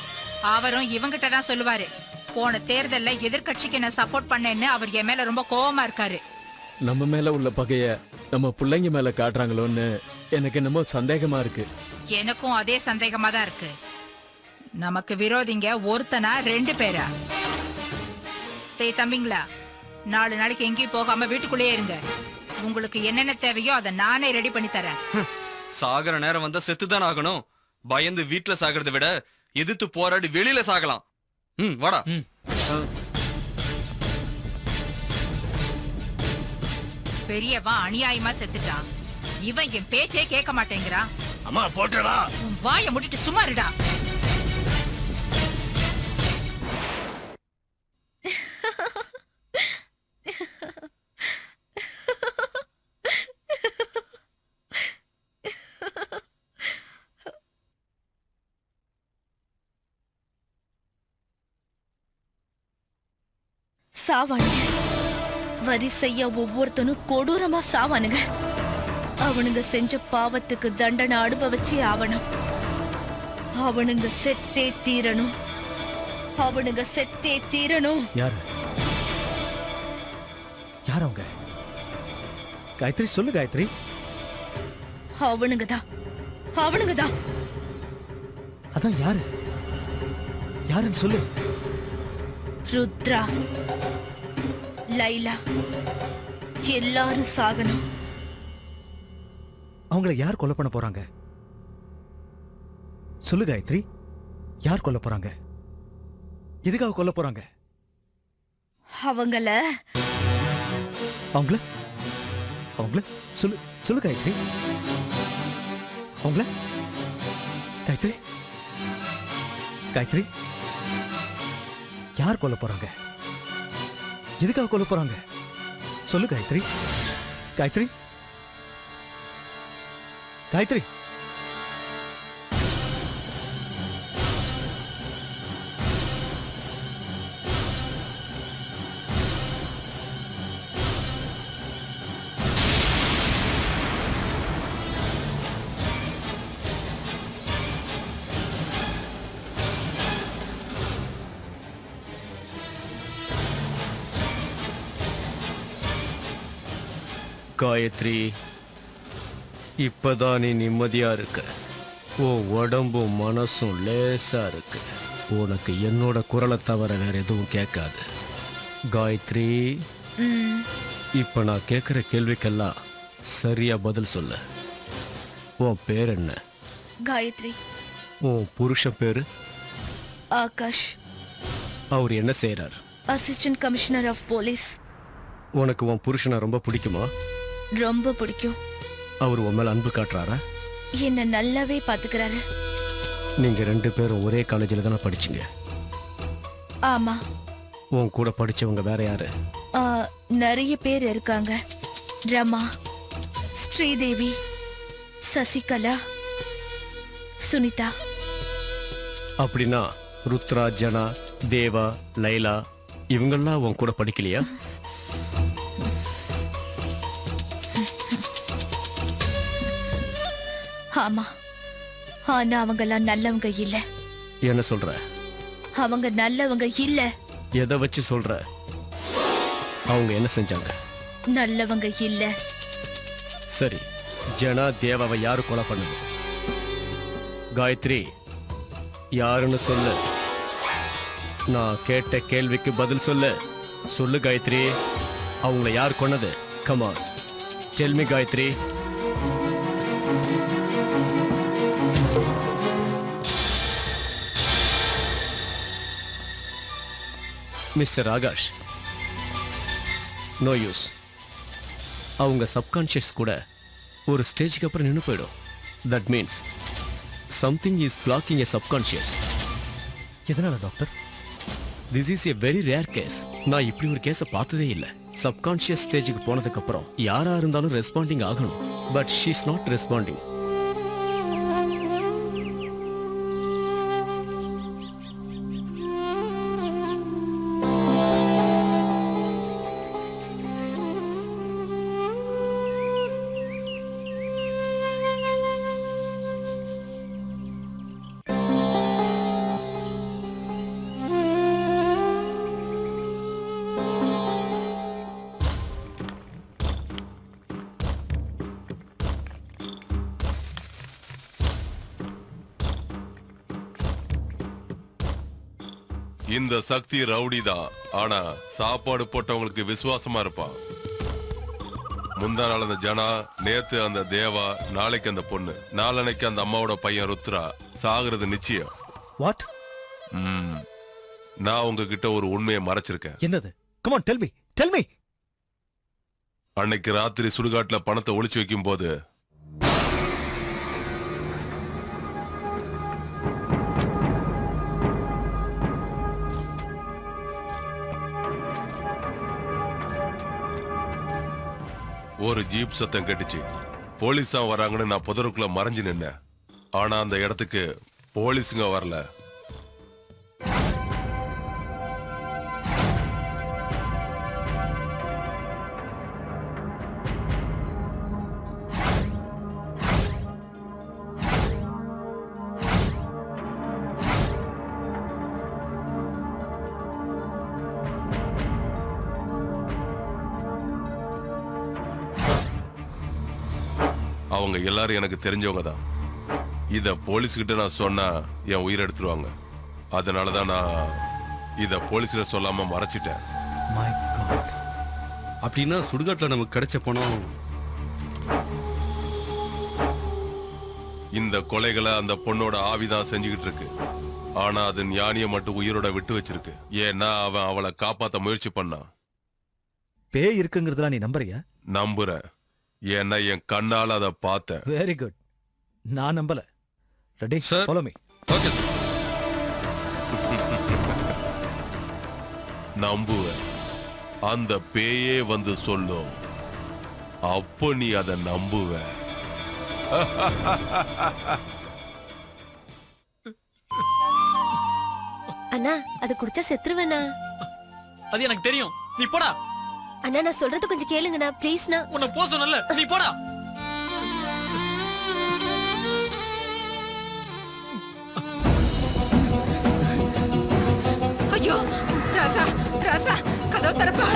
அவரும் இவங்கிட்ட தான் சொல்லுவாரு. போன தேர்தல்ல எதிர்கட்சிக்கு நான் சப்போர்ட் பண்ணேன்னு அவர் என் மேல ரொம்ப கோவமா இருக்காரு. நம்ம மேல உள்ள பகைய நம்ம பிள்ளைங்க மேல காட்டுறாங்களோன்னு எனக்கு என்னமோ சந்தேகமா இருக்கு. எனக்கும் அதே சந்தேகமா தான் இருக்கு. நமக்கு விரோதிங்க ஒருத்தனா 2 பேரா? டேய் தம்பிங்களா, 4 நாளைக்கு எங்கேயும் போகாம வீட்டுக்குள்ளேயே இருங்க. உங்களுக்கு என்னென்ன தேவையோ அதை நானே ரெடி பண்ணி தரேன். சாகர நேரம் வந்தா செத்துதான் ஆகணும். பயந்து வீட்டுல சாகிறத விட எதிர்த்து போராடி வெளியில சாகலாம். வாடா. பெரியவன் அநியாயமா செத்துட்டான். இவன் என் பேச்சே கேட்க மாட்டேங்கிறான். அம்மா போட்டுடா. உன் வாயை மூடிட்டு சும்மா இருடா. சாவானுங்க. வரிசையா ஒவ்வொருத்தனும் கொடூரமா சாவானுங்க. அவனுங்க செஞ்ச பாவத்துக்கு தண்டனை அனுபவிச்சே ஆவணும். அவனுங்க செத்தே தீரணும். அவனுங்க செத்தே தீரணும். யாரு? யார் அவங்க? காயத்ரி, சொல்லு காயத்ரி. அவனுங்கதான், அவனுங்கதான். அதான் யாரு? யாருன்னு சொல்லு. ருத்ரா, லைலா, எல்லாரும் சாகணும். அவங்கள யார் கொலை பண்ண போறாங்க? சொல்லு காயத்ரி, யார் கொல்ல போறாங்க? எதுக்காக கொல்ல போறாங்க? அவங்கள அவங்கள அவங்கள சொல்லு, சொல்லு காயத்ரி. அவங்கள காயத்ரி, காயத்ரி, யார் கொல்ல போறாங்க? எதுக்காக கொல்ல போறாங்க? சொல்லு காயத்ரி. காயத்ரி, காயத்ரி. காயத்ரி, இப்பதான் நீ நிம்மதியா இருக்க. உன் உடம்பும் மனசும் லேசா இருக்கு. உனக்கு என்னோட குரலை தவிர வேற எதுவும் கேட்காது. காயத்ரி, இப்ப நான் கேட்கிற கேள்விக்கெல்லாம் சரியா பதில் சொல்ல. உன் பேர் என்ன? காயத்ரி. உன் புருஷன் பேரு? ஆகாஷ். அவர் என்ன செய்யறார்? Assistant commissioner of police. உனக்கு உன் புருஷனை ரொம்ப பிடிக்குமா? ரொம்ப பிடிக்கும். அவர் உன் மேல அன்பு காட்டுறாரா? என்ன நல்லாவே பாத்துக்கிறாரு. நீங்க 2 பேரும் ஒரே காலேஜில் தானே படிச்சீங்க? ஆமா. உன் கூட படிச்சவங்க வேற யாரு? நிறைய பேர் இருக்காங்க. ரமா, ஸ்ரீதேவி, சசிகலா, சுனிதா. அப்படின்னா ருத்ரா, ஜனா, தேவா, லைலா இவங்கெல்லாம் உன் கூட படிக்கலையா? ஆமா, ஆனா அவங்கெல்லாம் நல்லவங்க இல்ல. என்ன சொல்ற? அவங்க நல்லவங்க இல்ல. எதை வச்சு சொல்ற? அவங்க என்ன செஞ்சாங்க? நல்லவங்க இல்ல. சரி, ஜனா, தேவாவை யாரு கொலை பண்ணுது? காயத்ரி, யாருன்னு சொல்லு. நான் கேட்ட கேள்விக்கு பதில் சொல்லு. சொல்லு காயத்ரி, அவங்கள யார் கொன்னது? Come on, tell me Gayathri. Mister Akash, no use. அவங்க சப்கான்ஷியஸ் கூட ஒரு ஸ்டேஜுக்கு அப்புறம் நின்று போயிடும். That means something is blocking a subconscious. எதனால doctor? This is a very rare case. நான் இப்படி ஒரு கேஸை பார்த்ததே இல்லை. சப்கான்ஷியஸ் ஸ்டேஜுக்கு போனதுக்கு அப்புறம் யாரா இருந்தாலும் ரெஸ்பாண்டிங் ஆகணும். But she is not responding. இந்த சக்தி ரவுடி தான், ஆனா சாப்பாடு போட்டவங்களுக்கு விசுவாசமா இருப்பான். முந்தா நாள் அந்த ஜனா, நேத்து அந்த தேவா, நாளைக்கு அந்த பொண்ணு, நாளனைக்கு அந்த அம்மாவோட பையன் ருத்ரா சாகுறது நிச்சயம். வாட்? நான் உங்ககிட்ட ஒரு உண்மையை மறைச்சிருக்கேன். என்னது? Come on, tell me, tell me. அன்னைக்கு ராத்திரி சுடுகாட்டுல பணத்தை ஒளிச்சு வைக்கும் போது ஒரு ஜீப் சத்தம் கேட்டுச்சு. போலீஸா வராங்கன்னு நான் புதருக்குள்ள மறைஞ்சு நின்னேன். ஆனா அந்த இடத்துக்கு போலீஸுங்க வரல. அவங்க எல்லாரும் எனக்கு தெரிஞ்சவங்க தான். இத போலீஸ்கிட்ட நான் சொன்னா என் உயிரை எடுத்துருவாங்க. அதனாலதான் நான் இத போலீஸ்ல சொல்லாம மறைச்சிட்டேன். அப்படின்னா சுடுகாட்டுல நமக்கு கிடைச்ச பணம் இந்த கொலைகளை அந்த பொண்ணோட ஆவிதான் செஞ்சுக்கிட்டு இருக்கு. ஆனா அது ஞானிய மட்டும் உயிரோட விட்டு வச்சிருக்கு. ஏன்னா அவன் அவளை காப்பாத்த முயற்சி பண்ணான். பேய் இருக்குங்கிறதுலாம் நீ நம்புறியா? நம்புறேன். ஏன்னா என் கண்ணால அதை பார்த்தேன். Very good. நான் நம்பல. Ready? Sir, follow me. Okay sir. நம்புவேன். அந்த பேயே வந்து சொல்லும், அப்போ நீ அதை நம்புவ. அண்ணா, அது குடிச்சா செத்துருவேண்ணா. அது எனக்கு தெரியும். நீ போடா. அண்ணா, நான் சொல்றது கொஞ்சம் கேளுங்கண்ணா, ப்ளீஸ்ண்ணா. உன்னை போ சொன்னல, நீ போடா. ஐயோ ராசா, ராசா, கதவு தரப்பா.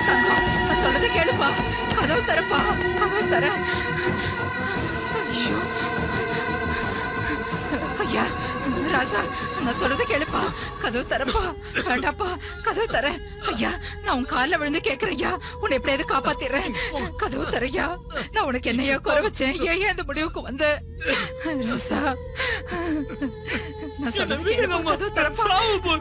தங்கம், நான் சொல்றத கேளுப்பா. கதவு தரப்பா, கதவு தர. ஐயோ ஐயா, ராசா, நான் சொல்றத கேளுப்பா. கதவு தரப்பா. வேண்டாப்பா, கதவு தர. ஐயா, நான் உன் கால்ல விழுந்து கேக்குறேன் ஐயா, உன்னை எப்படியாவது காப்பாத்திடுறேன். கதவு தரையா. நான் உனக்கு என்னையா குறை வச்சேன்? ஏன் இந்த முடிவுக்கு வந்த? ராசா, நான் சொல்றது கேளுப்பா. கதவு தரப்பா.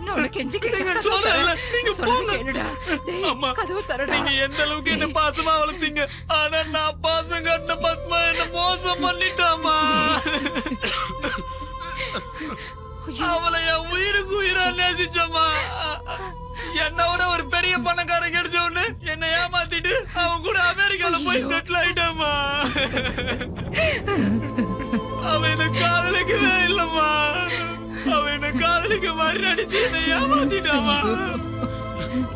நான் உனக்கு எஞ்சி கேக்குறேன். சொல்றது கேளுடா. டேய், கதவு தரடா. நீங்க எந்த அளவுக்கு என்ன பாசமா வளர்த்தீங்க. ஆனா நான் பாசம் கட்டின பத்மா என்ன மோசம் பண்ணிட்டாமா. அவளை என் உயிருக்கு உயிரா நேசிச்சோமா. என்னோட ஒரு பெரிய பணக்காரன் கிடைச்ச உடனே என்னை ஏமாத்திட்டு அவன் கூட அமெரிக்கால போய் செட்டில் ஆயிட்டாமா. நடிச்சு என்னை ஏமாத்திட்டாமா.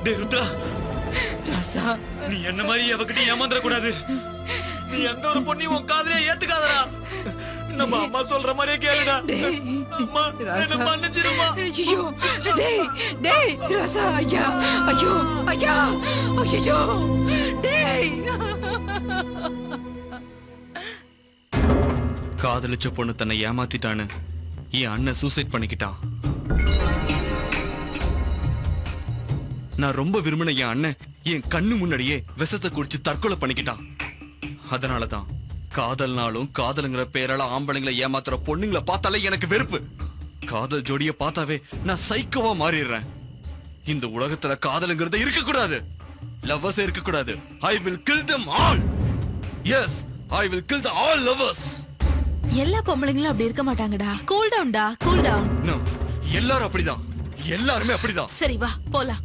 டேய் ருத்ரா, ராசா நீ என்ன மாதிரி அவகிட்ட ஏமாந்துட கூடாது. நீ எந்த ஒரு பொண்ணையும் உன் காதலே ஏத்துக்காதடா. நம்ம அம்மா சொல்ற மாதிரியே கேளுடா. அம்மா என்ன மன்னிச்சிடுமா. ஐயோ டேய் டேய் ராசா ஐயா ஐயோ ஐயா ஐயோ டேய். காதலிச்ச பொண்ணு தன்னை ஏமாத்திட்டான்னு என் அண்ணன் சூசைட் பண்ணிக்கிட்டான். நான் ரொம்ப விரும்பின என் அண்ணன் என் கண்ணு முன்னாடியே விஷத்தை குடிச்சு தற்கொலை பண்ணிக்கிட்டான். அதனாலதான் காதல்னாலும் காதலுங்கிற பேரால ஆம்பளைங்களை ஏமாத்துற பொண்ணுங்களை பார்த்தாலே எனக்கு வெறுப்பு. காதல் ஜோடிய பார்த்தாவே நான் சைக்கோவா மாறிடுறேன். இந்த உலகத்துல காதலுங்கிறது இருக்கக்கூடாது, லவ்வர்ஸ் இருக்கக்கூடாது. I will kill them all. Yes, I will kill the all lovers. எல்லா பொம்பளைங்களும் அப்படி இருக்க மாட்டாங்கடா. கூல் டவுன்டா, கூல் டவுன். No, எல்லாரும் அப்படிதான், எல்லாருமே அப்படிதான். சரி வா போலாம்.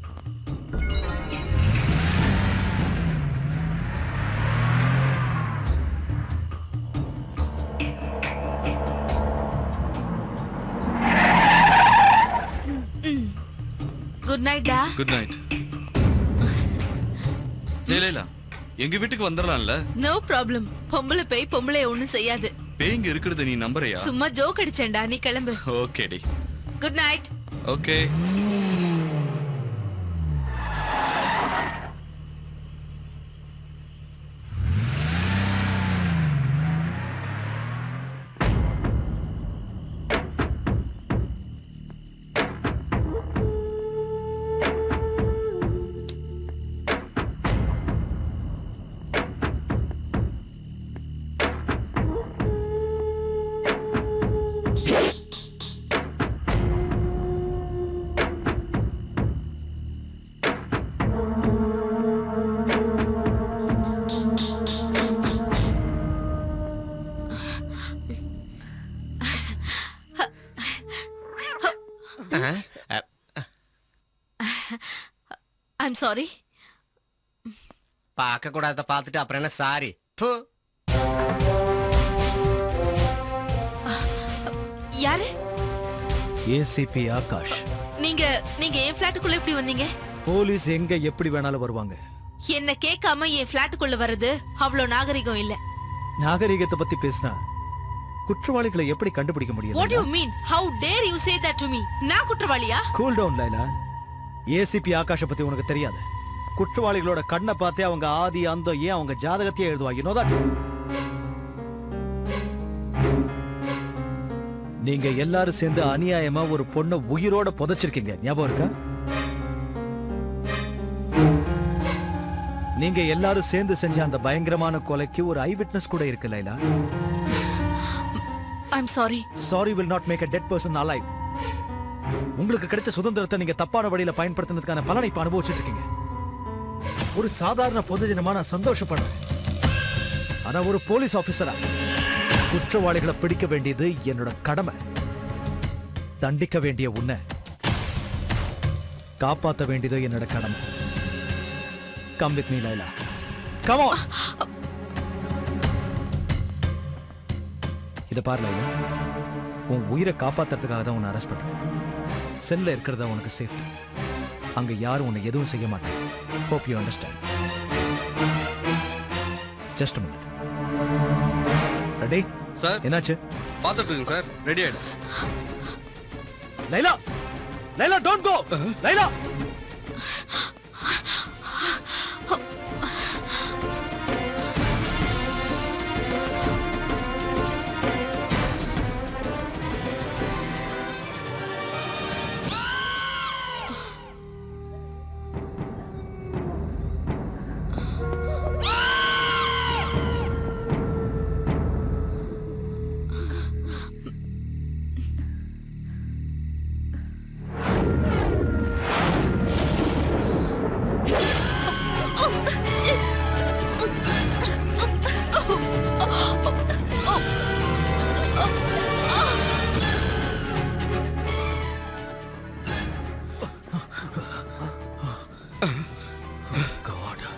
குட் நைட் டா. Good night. லேலா, எங்க வீட்டுக்கு வந்துடலாம்ல? No problem. பொம்பளை பேய் பொம்பளை ஒண்ணும் செய்யாது. பேய்ங்க இருக்கிறது நீ நம்புறியா? சும்மா ஜோக் அடிச்சேன்டா, நீ கிளம்பு. ஓகே டி. Good night. Okay. I'm sorry. பார்க்க கூடாத பார்த்துட்டு அப்புறம் என்ன சாரி? யாரு? ஏசிபி ஆகாஷ். நீங்க என் ஃபிளாட்டுக்குள்ள எப்படி வந்தீங்க? போலீஸ் எங்க எப்படி வேணாலும் வருவாங்க. என்ன கேட்காம என் ஃபிளாட்டுக்குள்ள வர்றது அவ்வளவு நாகரிகம் இல்ல. நாகரிகத்தை பத்தி பேசினா குற்றவாளிகளை எப்படி கண்டுபிடிக்க முடியும்? What do you mean? How dare you say that to me? நான் குற்றவாளியா? Cool down Laila. ஏசிபி ஆகாஷ பத்தி உனக்கு தெரியாது. குற்றவாளிகளோட கண்ணை பார்த்தே அவங்க ஆதி அந்தம் ஏன் அவங்க ஜாதகத்தையே எழுதுவாங்க. You know that? நீங்க எல்லாரும் சேர்ந்து அநியாயமா ஒரு பொண்ணை உயிரோட புதைச்சிருக்கீங்க, ஞாபகம் இருக்கா? நீங்க எல்லாரும் சேர்ந்து செஞ்ச அந்த பயங்கரமான கொலைக்கு ஒரு ஐ விட்னஸ் கூட இருக்கு Laila. I'm sorry. Sorry will not make a dead person alive. உங்களுக்கு கிடைச்ச சுதந்திரத்தை நீங்க தப்பான வழியில பயன்படுத்தினதுக்கான பலனை இப்ப அனுபவிச்சுட்டு இருக்கீங்க. ஒரு சாதாரண பொது தினமா நான் சந்தோஷப்படுறேன். ஆனா ஒரு போலீஸ் ஆபீசரா குற்றவாளிகளை பிடிக்க வேண்டியது என்னோட கடமை. தண்டிக்க வேண்டிய உன்னை காப்பாற்ற வேண்டியது என்னோட கடமை. Come with me, Laila. Come on. இத பாரு லைலா, உன் உயிரை காப்பாத்துறதுக்காக தான் உன்னை அரெஸ்ட் பண்றேன். செல்ல இருக்கிறதா உனக்கு சேஃப்டி. அங்க யாரும் உன்னை எதுவும் செய்ய மாட்டாங்க. Hope you understand. Just a minute. Ready? Sir. என்னாச்சு? பாத்துட்டு இருக்கேன் சார். ரெடி ஆயிடு. Laila, Laila don't go. Laila.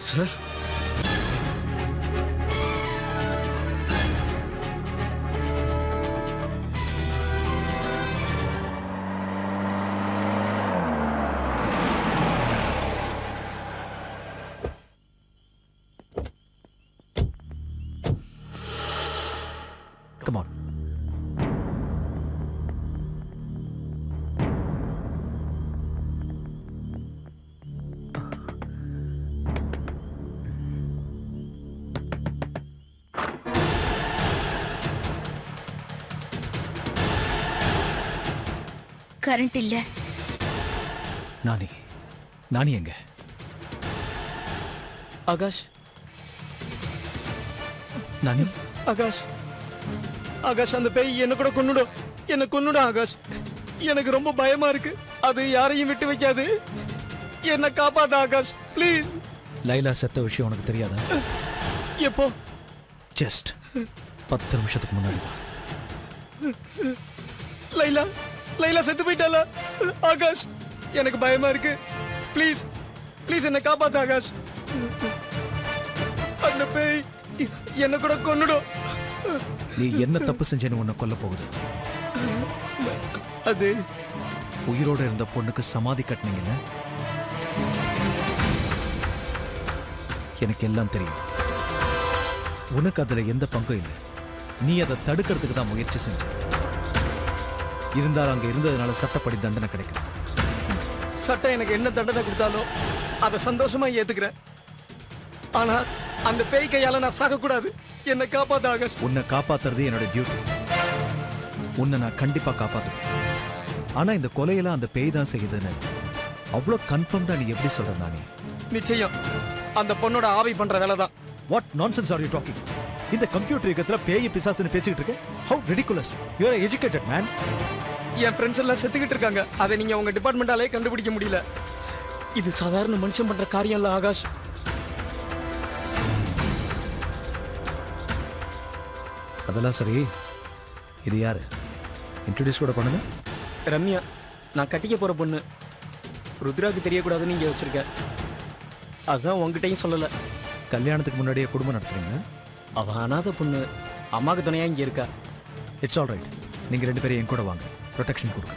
Sir, Come on. Current இல்ல. நானி எங்க? ஆகாஷ், நானி, ஆகாஷ், ஆகாஷ், அந்த பேய் என்ன கூட கொன்னுடும். என்ன கொன்னுடும் ஆகாஷ். எனக்கு ரொம்ப பயமா இருக்கு. அது யாரையும் விட்டு வைக்காது. என்ன காப்பாத்த ஆகாஷ், ப்ளீஸ். லைலா செத்த விஷயம் உனக்கு தெரியாதா? எப்போ? ஜஸ்ட் 10 நிமிஷத்துக்கு முன்னாடி தான். லைலா, லைலா செத்து போயிட்டாளா? ஆகாஷ், எனக்கு பயமா இருக்கு. ப்ளீஸ், ப்ளீஸ் என்ன காப்பாத்த ஆகாஷ். அந்த பேய் என்ன கூட கொன்னுடும். நீ என்ன தப்பு செஞ்சேன்னு உன்னை கொல்ல போகுது. அது உயிரோட இருந்த பொண்ணுக்கு சமாதி கட்டினீங்கன்னு எனக்கு எல்லாம் தெரியும். உனக்கு அதுல எந்த பங்கும் இல்லை. நீ அதை தடுக்கிறதுக்கு தான் முயற்சி செஞ்ச. இருந்தாலும் அங்க இருந்ததுனால சட்டப்படி தண்டனை கிடைக்கும். சட்டம் எனக்கு என்ன தண்டனை கொடுத்தாலும் அதை சந்தோஷமா ஏத்துக்கிறேன். ஆனா அந்த பேய் கையால நான் சாகக்கூடாது. என்னை காப்பாத்த ஆகாஷ். உன்னை காப்பாத்துறது என்னோட டியூட்டி. உன்னை நான் கண்டிப்பா காப்பாத்துவேன். ஆனா இந்த கொலையெல்லாம் அந்த பேய் தான் செய்யுதுன்னு அவ்வளவு கன்ஃபார்ம்டா நீ எப்படி சொல்ற? நானே நிச்சயம் அந்த பொண்ணோட ஆவி பண்ற வேலை தான். What nonsense are you talking? இந்த கம்ப்யூட்டர் யுகத்துல பேய் பிசாசுன்னு பேசிக்கிட்டு இருக்க? How ridiculous. You are educated man. என் ஃப்ரெண்ட்ஸ் எல்லாம் செத்துக்கிட்டு இருக்காங்க. அதை நீங்க உங்க டிபார்ட்மெண்டாலே கண்டுபிடிக்க முடியல. இது சாதாரண மனுஷன் பண்ற காரியம் இல்ல ஆகாஷ். அதெல்லாம் சரி, இது யாரு? இன்ட்ரோடியூஸ் கூட பண்ணுங்க. ரம்யா, நான் கட்டிக்க போற பொண்ணு. ருத்ராக்கு தெரியக்கூடாதுன்னு இங்க வச்சிருக்க. அதான் உங்ககிட்டயும் சொல்லல. கல்யாணத்துக்கு முன்னாடியே குடும்பம் நடத்துறீங்க? அவ அனாதை பொண்ணு. அம்மாக்கு துணையா இங்க இருக்கா. It's all right. நீங்க 2 பேரும் என் கூட வாங்க. ப்ரொடெக்ஷன் கொடுங்க.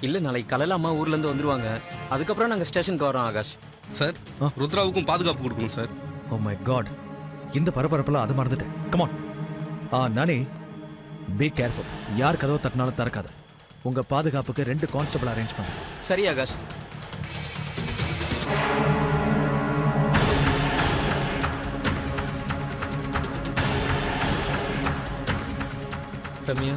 இல்ல, நாளைக்கு காலையில அம்மா ஊர்ல இருந்து வந்துருவாங்க. அதுக்கப்புறம் நாங்க ஸ்டேஷனுக்கு வரோம் ஆகாஷ். சார், ருத்ராவுக்கும் பாதுகாப்பு கொடுக்கணும் சார். ஓ மை காட், இந்த பரபரப்பெல்லாம் அது மறந்துட்டேன். Come on. நானே, பி கேர்ஃபுல். யார் கதவை தட்டினாலும் திறக்காத. உங்க பாதுகாப்புக்கு 2 கான்ஸ்டபிள் அரேஞ்ச் பண்ணுங்க. சரி Akash. Ramya,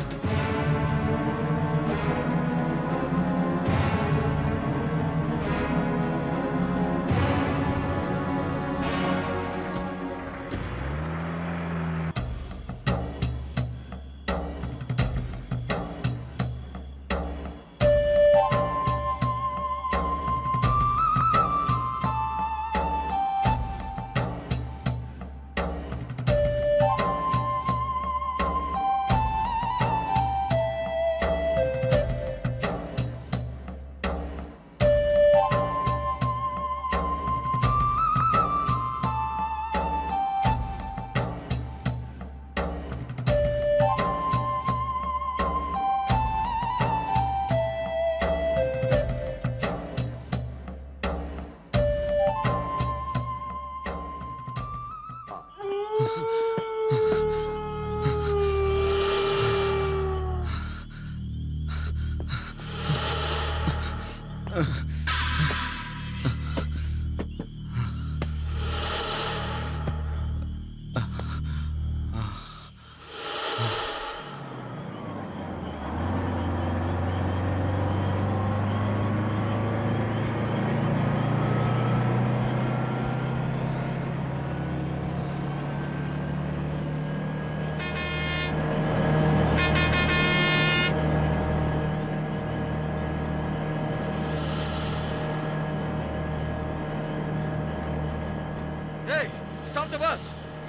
Stop the bus!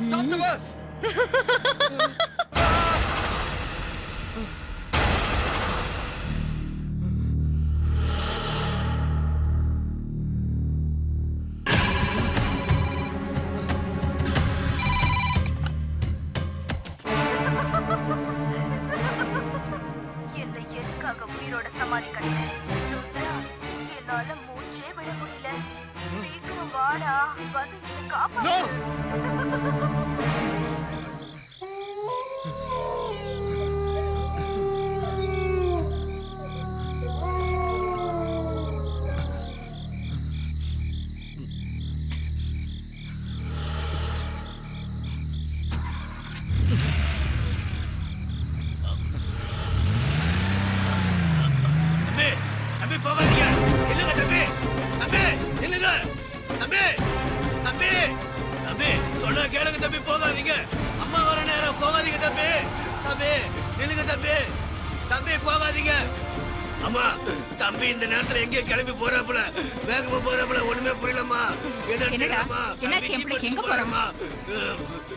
Stop the bus! என்னை எதுக்காக உயிரோட சமாதி கட்டினேன்? என்னால மூச்சே விட முடியல. சீக்கிரம் வாடா, வந்து என்னை காப்பாத்து. சொன்னா கேளுங்க தம்பி, போகாதீங்க. அம்மா வர நேரம், போகாதீங்க தம்பி. தம்பி நில்லுங்க தம்பி. தம்பி போகாதீங்க. அம்மா தம்பி இந்த நேரத்துல எங்கேயோ கிளம்பி போறாப்புல, வேகமா போறாப்புல, ஒண்ணுமே புரியலம்மா. என்னடா என்னாச்சு என் பிள்ளைக்கு, எங்க போறமா?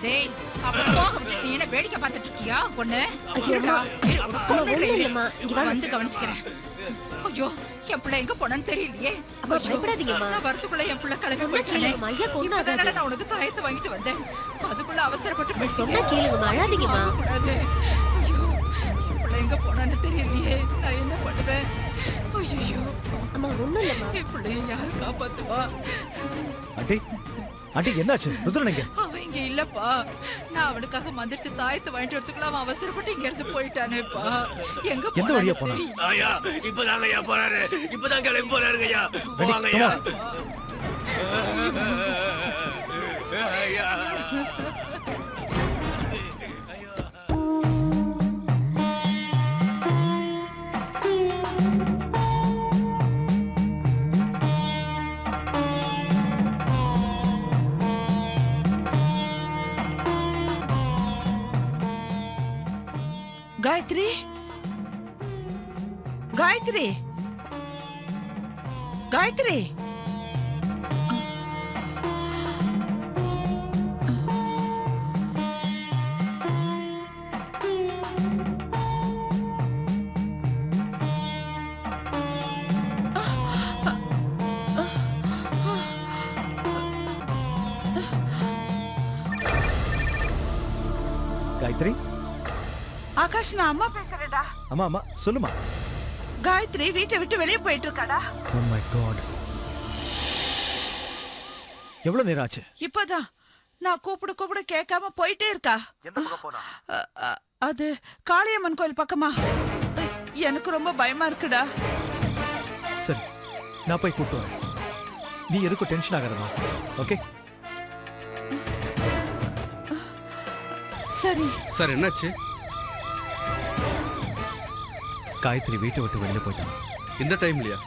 டேய் அப்ப போக விட்டு நீ என்ன வேடிக்கை பார்த்துட்டு இருக்கியா பொண்ணு? வந்து கவனிச்சுக்கிறேன். ஐயோ என் பிள்ளை எங்க போனான்னு தெரியலையே. நான் வரத்துக்குள்ள என் பிள்ளை கிளம்பி போயிட்டானே. இப்பதானே நான் உனக்கு தாயத்தை வாங்கிட்டு வந்தேன், அதுக்குள்ள அவசரப்பட்டு சொன்னா கேளுங்கம்மா, அழாதீங்கம்மா. ஐயோ என் பிள்ளை எங்க போனான்னு தெரியலையே, நான் என்ன பண்ணுவேன்? ஐயோ அம்மா ஒண்ணும் இல்லம்மா, என் பிள்ளைய யாரு காப்பாத்துவா? ஆண்டி ஆண்டி என்னாச்சு? ருத்ரன் எங்க? அவன் இங்க இல்லப்பா. நான் அவனுக்காக மந்திரிச்சு தாயத்தை வாங்கிட்டு வரதுக்குள்ள அவன் அவசரப்பட்டு இங்க இருந்து போயிட்டானேப்பா. எங்க எந்த வழியா போனா? ஐயா இப்பதாங்க ஐயா போறாரு, இப்பதான் கிளம்பி போறாருங்க ஐயா. போவாங்க ஐயா. ஐயா காயத்ரி, காயத்ரி, காயத்ரி. காயத்ரி. ஆகாஷ், நான் அம்மா பேசுறேன்டா. அம்மா அம்மா சொல்லுமா. காயத்ரி வீட்டை விட்டு வெளியே போயிட்டு இருக்காடா. Oh my God. எவ்வளவு நேரம் ஆச்சு? இப்பதான் நான் கூப்பிட கேட்காம போயிட்டே இருக்கா. எந்த பக்கம் போனா? அது காளியம்மன் கோயில் பக்கமா. எனக்கு ரொம்ப பயமா இருக்குடா. சரி நான் போய் கூப்பிட்டு வரேன், நீ எதுக்கும் டென்ஷன் ஆகாதமா. ஓகே சரி. சார் என்னாச்சு? காயத்ரி வீட்டை விட்டு வெளியில போயிட்டான். இந்த டைம்லயா?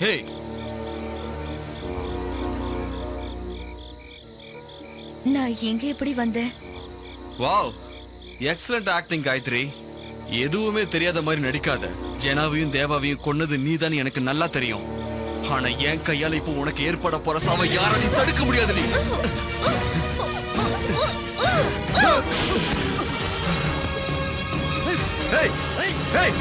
Hey. நான் எங்க எப்படி வந்தேன்? Wow, excellent acting Gayatri. எதுவுமே தெரியாத மாதிரி நடிக்காத. ஜெனாவையும் தேவாவையும் கொன்னது நீதான் எனக்கு நல்லா தெரியும். ஆனா என் கையால இப்போ உனக்கு ஏற்பட போற சாவை யாராலையும் தடுக்க முடியாது. நீ Hey! Hey! Hey!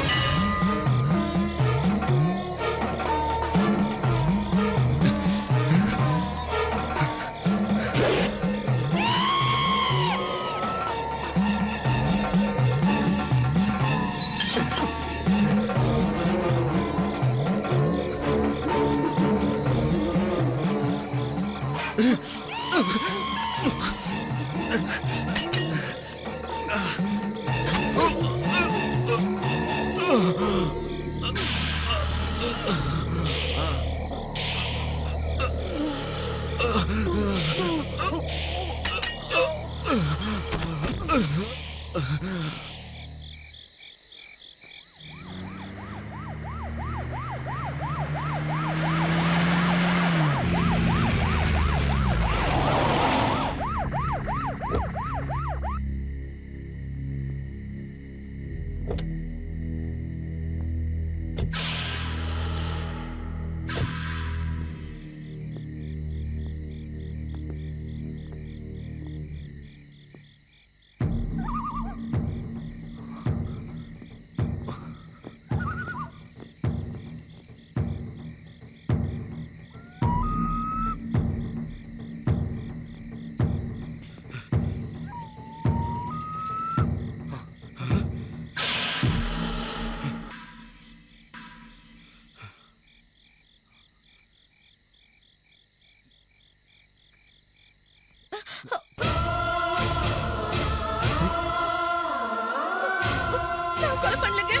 நான் கொலை பண்ணலங்க.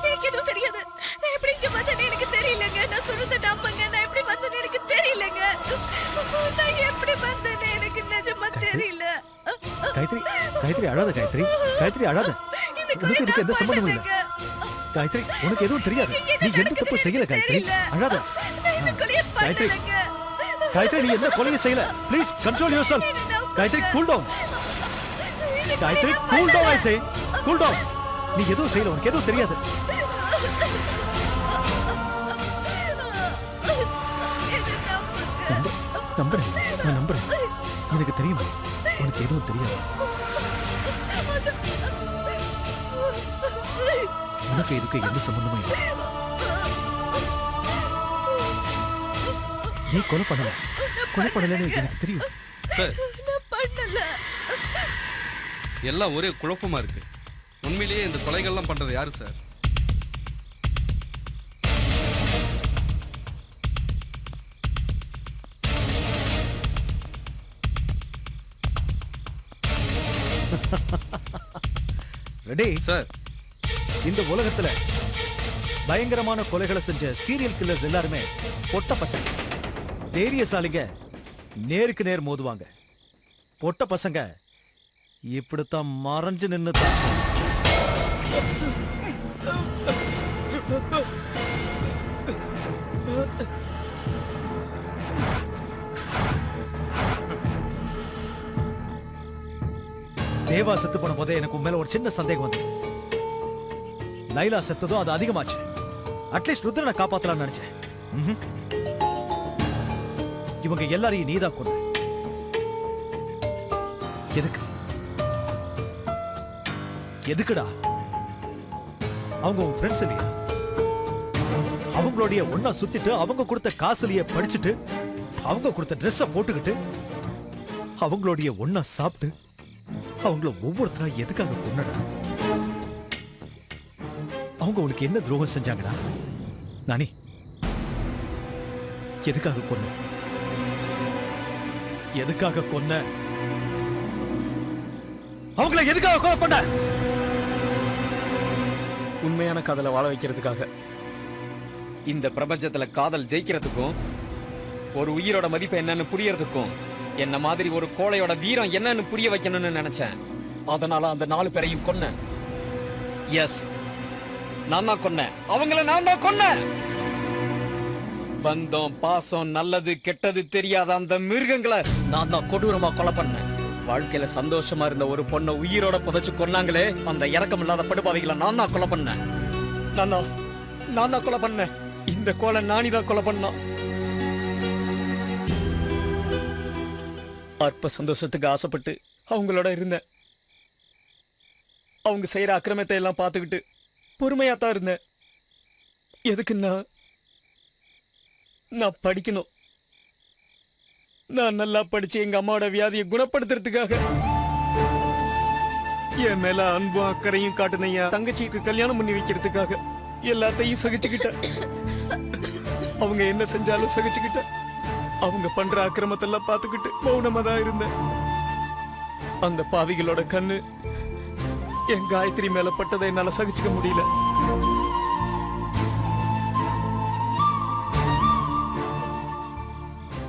எனக்கு எதுவும் தெரியாது. நான் எப்படி இங்க வந்தேன்னு எனக்கு தெரியலங்க. நான் சொல்றத நம்புங்க. நான் எப்படி வந்தேன்னு எனக்கு தெரியலங்க. நான் எப்படி வந்தேன்னு எனக்கு நிஜமா தெரியல. காயத்ரி காயத்ரி அழாத காயத்ரி காயத்ரி அழாத. உனக்கு இதுக்கு எந்த சம்பந்தமும் இல்ல காயத்ரி. உனக்கு எதுவும் தெரியாது. நீ எந்த தப்பு செய்யல காயத்ரி. அழாத. காயத்ரி காயத்ரி நீ எந்த கொலையும் செய்யல. Please control yourself. Gayatri cool down. Gayatri cool down. I say cool down. நீ எதுவும் செய்யல. உனக்கு எதுவும் தெரியாது. நம்புறேன். நான் நம்புறேன். எனக்கு தெரியும் உனக்கு எதுவும் தெரியாது. உனக்கு இதுக்கு எந்த சம்பந்தமும் இல்லை. நீ கொலை பண்ணல. கொலை பண்ணலன்னு எனக்கு தெரியும். சார் நான் பண்ணல. எல்லாம் ஒரே குழப்பமா இருக்கு. உண்மையிலேயே இந்த கொலைகள்லாம் பண்றது யாரு சார்? ரெடி சார், இந்த உலகத்துல பயங்கரமான கொலைகளை செஞ்ச சீரியல் கில்லர்ஸ் எல்லாருமே பொட்ட பசங்க. தைரியசாலிங்க நேருக்கு நேர் மோதுவாங்க. பொட்ட பசங்க இப்படித்தான் மறைஞ்சு நின்னு தான். தேவா செத்து போன போதே எனக்கு உன் மேல ஒரு சின்ன சந்தேகம் வந்தது. லைலா செத்ததும் அது அதிகமாச்சு. அட்லீஸ்ட் ருத்ரனை காப்பாத்தலாம்னு நினைச்சேன். இவங்க எல்லாரையும் நீதான் கொண்டு. எதுக்கு எதுக்குடா? அவங்க உன் ஃப்ரெண்ட்ஸ் இல்லையா? அவங்களுடைய ஒன்னா சுத்திட்டு அவங்க கொடுத்த காசுலயே படிச்சுட்டு அவங்க கொடுத்த ட்ரெஸ்ஸ போட்டுக்கிட்டு அவங்களுடைய ஒன்னா சாப்பிட்டு அவங்கள ஒவ்வொருத்தரா எதுக்காக கொன்னடா? அவங்க உனக்கு என்ன துரோகம் செஞ்சாங்கடா? நானி எதுக்காக கொன்ன? எதுக்காக கொன்ன? அவங்கள எதுக்காக கொலை பண்ண? உண்மையான காதலை வாழ வைக்கிறதுக்காக. இந்த பிரபஞ்சத்துல காதல் ஜெயிக்கிறதுக்கும் ஒரு உயிரோட மதிப்பு என்னன்னு புரியறதுக்கும் என்ன மாதிரி ஒரு கோழையோட வீரம் என்னன்னு புரிய வைக்கணும்னு நினைச்சேன். அதனால அந்த 4 பேரையும் கொன்னேன். எஸ், நான் தான் கொன்னேன். அவங்கள நான் தான் கொன்னேன். பந்தம், பாசம், நல்லது கெட்டது தெரியாத அந்த மிருகங்களை நான் தான் கொடூரமா கொலை பண்ணேன். வாழ்க்கையில சந்தோஷமா இருந்த ஒரு பொண்ணை உயிரோட புதைச்சு கொன்னாங்களே, அந்த இரக்கம் இல்லாத படுபாவிகளை நான் தான் கொலை பண்ணேன். நான் தான் கொலை பண்ணேன். இந்த கொலை நானி தான் கொலை பண்ணான். அற்ப சந்தோஷத்துக்கு ஆசைப்பட்டு அவங்களோட இருந்தேன். அவங்க செய்யற அக்கிரமத்தை எல்லாம் பார்த்துக்கிட்டு பொறுமையாத்தான் இருந்தேன். எதுக்குன்னா நான் படிக்கணும். நான் நல்லா படிச்சு எங்க அம்மாவோட வியாதியை குணப்படுத்துறதுக்காக. என் மேல அன்பும் அக்கறையும் காட்டுன என் தங்கச்சிக்கு கல்யாணம் பண்ணி வைக்கிறதுக்காக எல்லாத்தையும் சகிச்சுக்கிட்டேன். அவங்க என்ன செஞ்சாலும் சகிச்சுக்கிட்டேன். அவங்க பண்ற அக்கிரமத்தெல்லாம் பார்த்துக்கிட்டு மௌனமா தான் இருந்தேன். அந்த பாவிகளோட கண்ணு என் காயத்ரி மேல பட்டதை என்னால சகிச்சுக்க முடியல.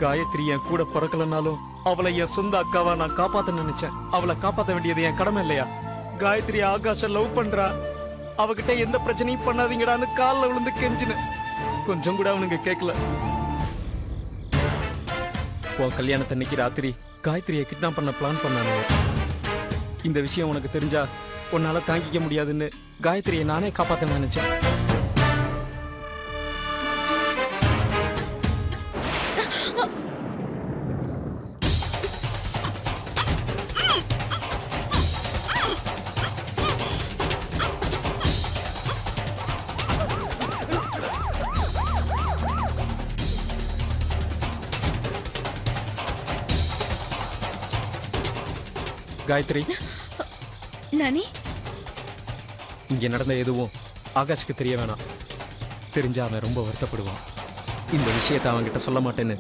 காயத்ரி என் கூட பிறக்கலனாலும் அவளை என் சொந்த அக்காவா நான் காப்பாத்த நினைச்சேன். அவளை காப்பாத்த வேண்டியது என் கடமை இல்லையா? காயத்ரி ஆகாஷ லவ் பண்றா. அவகிட்ட எந்த பிரச்சனையும் பண்ணாதீங்கடான்னு காலில் விழுந்து கெஞ்சினேன். கொஞ்சம் கூட அவனுங்க கேட்கல. உன் கல்யாணத்தன்னைக்கு ராத்திரி காயத்ரியை கிட்னாப் பண்ண பிளான் பண்ணானுங்க. இந்த விஷயம் உனக்கு தெரிஞ்சா உன்னால தாங்கிக்க முடியாதுன்னு காயத்ரியை நானே காப்பாத்த நினைச்சேன். காயத்ரி, நானி, இங்க நடந்த எதுவும் ஆகாஷ்க்கு தெரிய வேணாம். தெரிஞ்சா அவன் ரொம்ப வருத்தப்படுவான். இந்த விஷயத்தை அவன்கிட்ட சொல்ல மாட்டேன்னு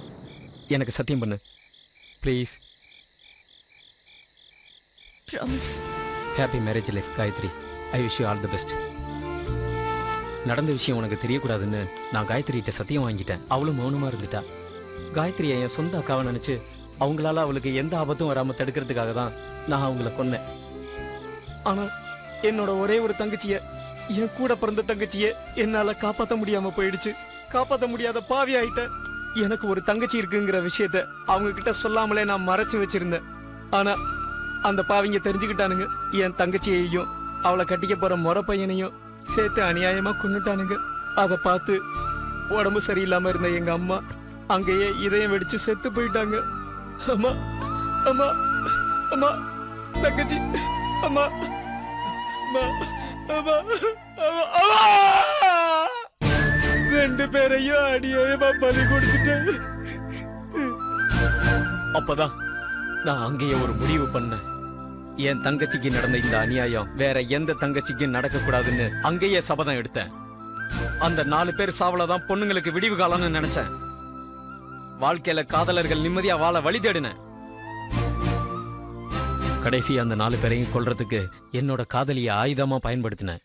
எனக்கு சத்தியம் பண்ணு please. Promise. Happy marriage life Gayatri. I wish you all the best. நடந்த விஷயம் உனக்கு தெரியக்கூடாதுன்னு நான் காயத்ரிகிட்ட சத்தியம் வாங்கிட்டேன். அவளும் மௌனமா இருந்துட்டா. காயத்ரியை என் சொந்த அக்காவை நினைச்சு அவங்களால அவளுக்கு எந்த ஆபத்தும் வராம தடுக்கிறதுக்காக தான் நான் அவங்கள கொன்னேன். ஆனா என்னோட ஒரே ஒரு தங்கச்சிய, என் கூட பிறந்த தங்கச்சிய என்னால காப்பாத்த முடியாம போயிடுச்சு. காப்பாத்த முடியாத பாவி ஆயிட்டேன். எனக்கு ஒரு தங்கச்சி இருக்குங்கிற விஷயத்த அவங்க கிட்ட சொல்லாமலே நான் மறைச்சு வச்சிருந்தேன். ஆனா அந்த பாவிங்க தெரிஞ்சுக்கிட்டானுங்க. என் தங்கச்சியையும் அவளை கட்டிக்க போற முறை பையனையும் சேர்த்து அநியாயமா கொன்னுட்டானுங்க. அதை பார்த்து உடம்பு சரியில்லாம இருந்த எங்க அம்மா அங்கேயே இதயம் வெடிச்சு செத்து போயிட்டாங்க. அம்மா அம்மா அம்மா தங்கச்சி அம்மா அம்மா அம்மா அம்மா, ரெண்டு பேரையும் அநியாயமா பலி கொடுத்துட்டேன். அப்பதான் நான் அங்கேயே ஒரு முடிவு பண்ணேன். என் தங்கச்சிக்கு நடந்த இந்த அநியாயம் வேற எந்த தங்கச்சிக்கும் நடக்க கூடாதுன்னு அங்கேயே சபதம் எடுத்தேன். அந்த 4 பேர் சாவலதான் பொண்ணுங்களுக்கு விடிவு காலம்னு நினைச்சேன். வாழ்க்கையில காதலர்கள் நிம்மதியா வாழ வழி தேடினேன். கடைசி அந்த 4 பேரையும் கொல்றதுக்கு என்னோட காதலிய ஆயுதமா பயன்படுத்தினேன்.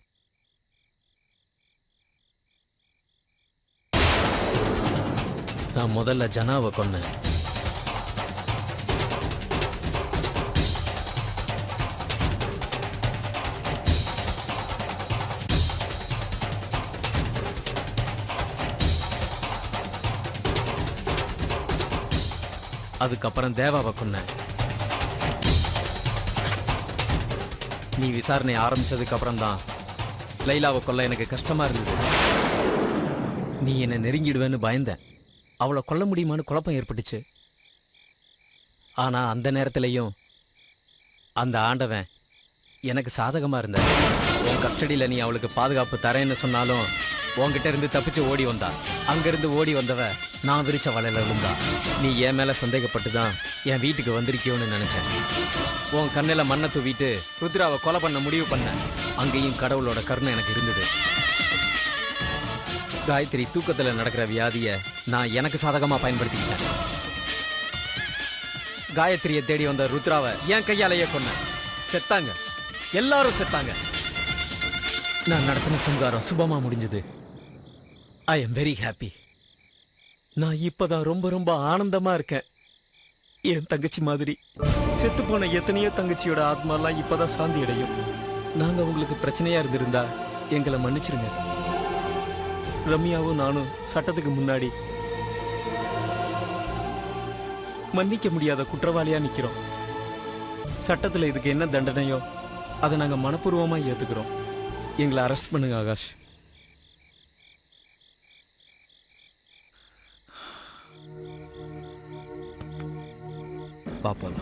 நான் முதல்ல ஜனாவை கொன்னேன். அதுக்கப்புறம் தேவாவை கொன்னேன். நீ விசாரணை ஆரம்பிச்சதுக்கு அப்புறம் தான் லைலாவை கொல்ல எனக்கு கஷ்டமா இருந்தது. நீ என்னை நெருங்கிடுவேன்னு பயந்தேன். அவளை கொல்ல முடியுமான்னு குழப்பம் ஏற்பட்டுச்சு. ஆனா அந்த நேரத்திலையும் அந்த ஆண்டவன் எனக்கு சாதகமா இருந்த. உன் கஸ்டடியில நீ அவளுக்கு பாதுகாப்பு தரேன்னு சொன்னாலும் உன்கிட்ட இருந்து தப்பிச்சு ஓடி வந்தா. அங்கிருந்து ஓடி வந்தவ நான் விரிச்ச வலையில விழுந்தா. நீ என் மேல சந்தேகப்பட்டு தான் என் வீட்டுக்கு வந்திருக்கியோன்னு நினைச்சேன். உன் கண்ணில மண்ணை தூவிட்டு ருத்ராவை கொலை பண்ண முடிவு பண்ண. அங்கேயும் கடவுளோட கருணை எனக்கு இருந்தது. காயத்ரி தூக்கத்துல நடக்கிற வியாதிய நான் எனக்கு சாதகமா பயன்படுத்திக்கிட்டேன். காயத்ரியை தேடி வந்த ருத்ராவை என் கையாலேயே கொன்னேன். செத்தாங்க, எல்லாரும் செத்தாங்க. நான் நடத்தின சங்காரம் சுபமா முடிஞ்சது. I am very happy. நான் இப்பதான் ரொம்ப ரொம்ப ஆனந்தமா இருக்கேன். என் தங்கச்சி மாதிரி செத்து போன எத்தனையோ தங்கச்சியோட ஆத்மாலாம் இப்பதான் சாந்தி அடையும். நாங்க உங்களுக்கு பிரச்சனையா இருந்திருந்தா எங்களை மன்னிச்சிருங்க. ரம்யாவும் நானும் சட்டத்துக்கு முன்னாடி மன்னிக்க முடியாத குற்றவாளியா நிக்கிறோம். சட்டத்துல இதுக்கு என்ன தண்டனையோ அதை நாங்க மனப்பூர்வமா ஏத்துக்கிறோம். எங்களை அரெஸ்ட் பண்ணுங்க ஆகாஷ். பாப்போம்.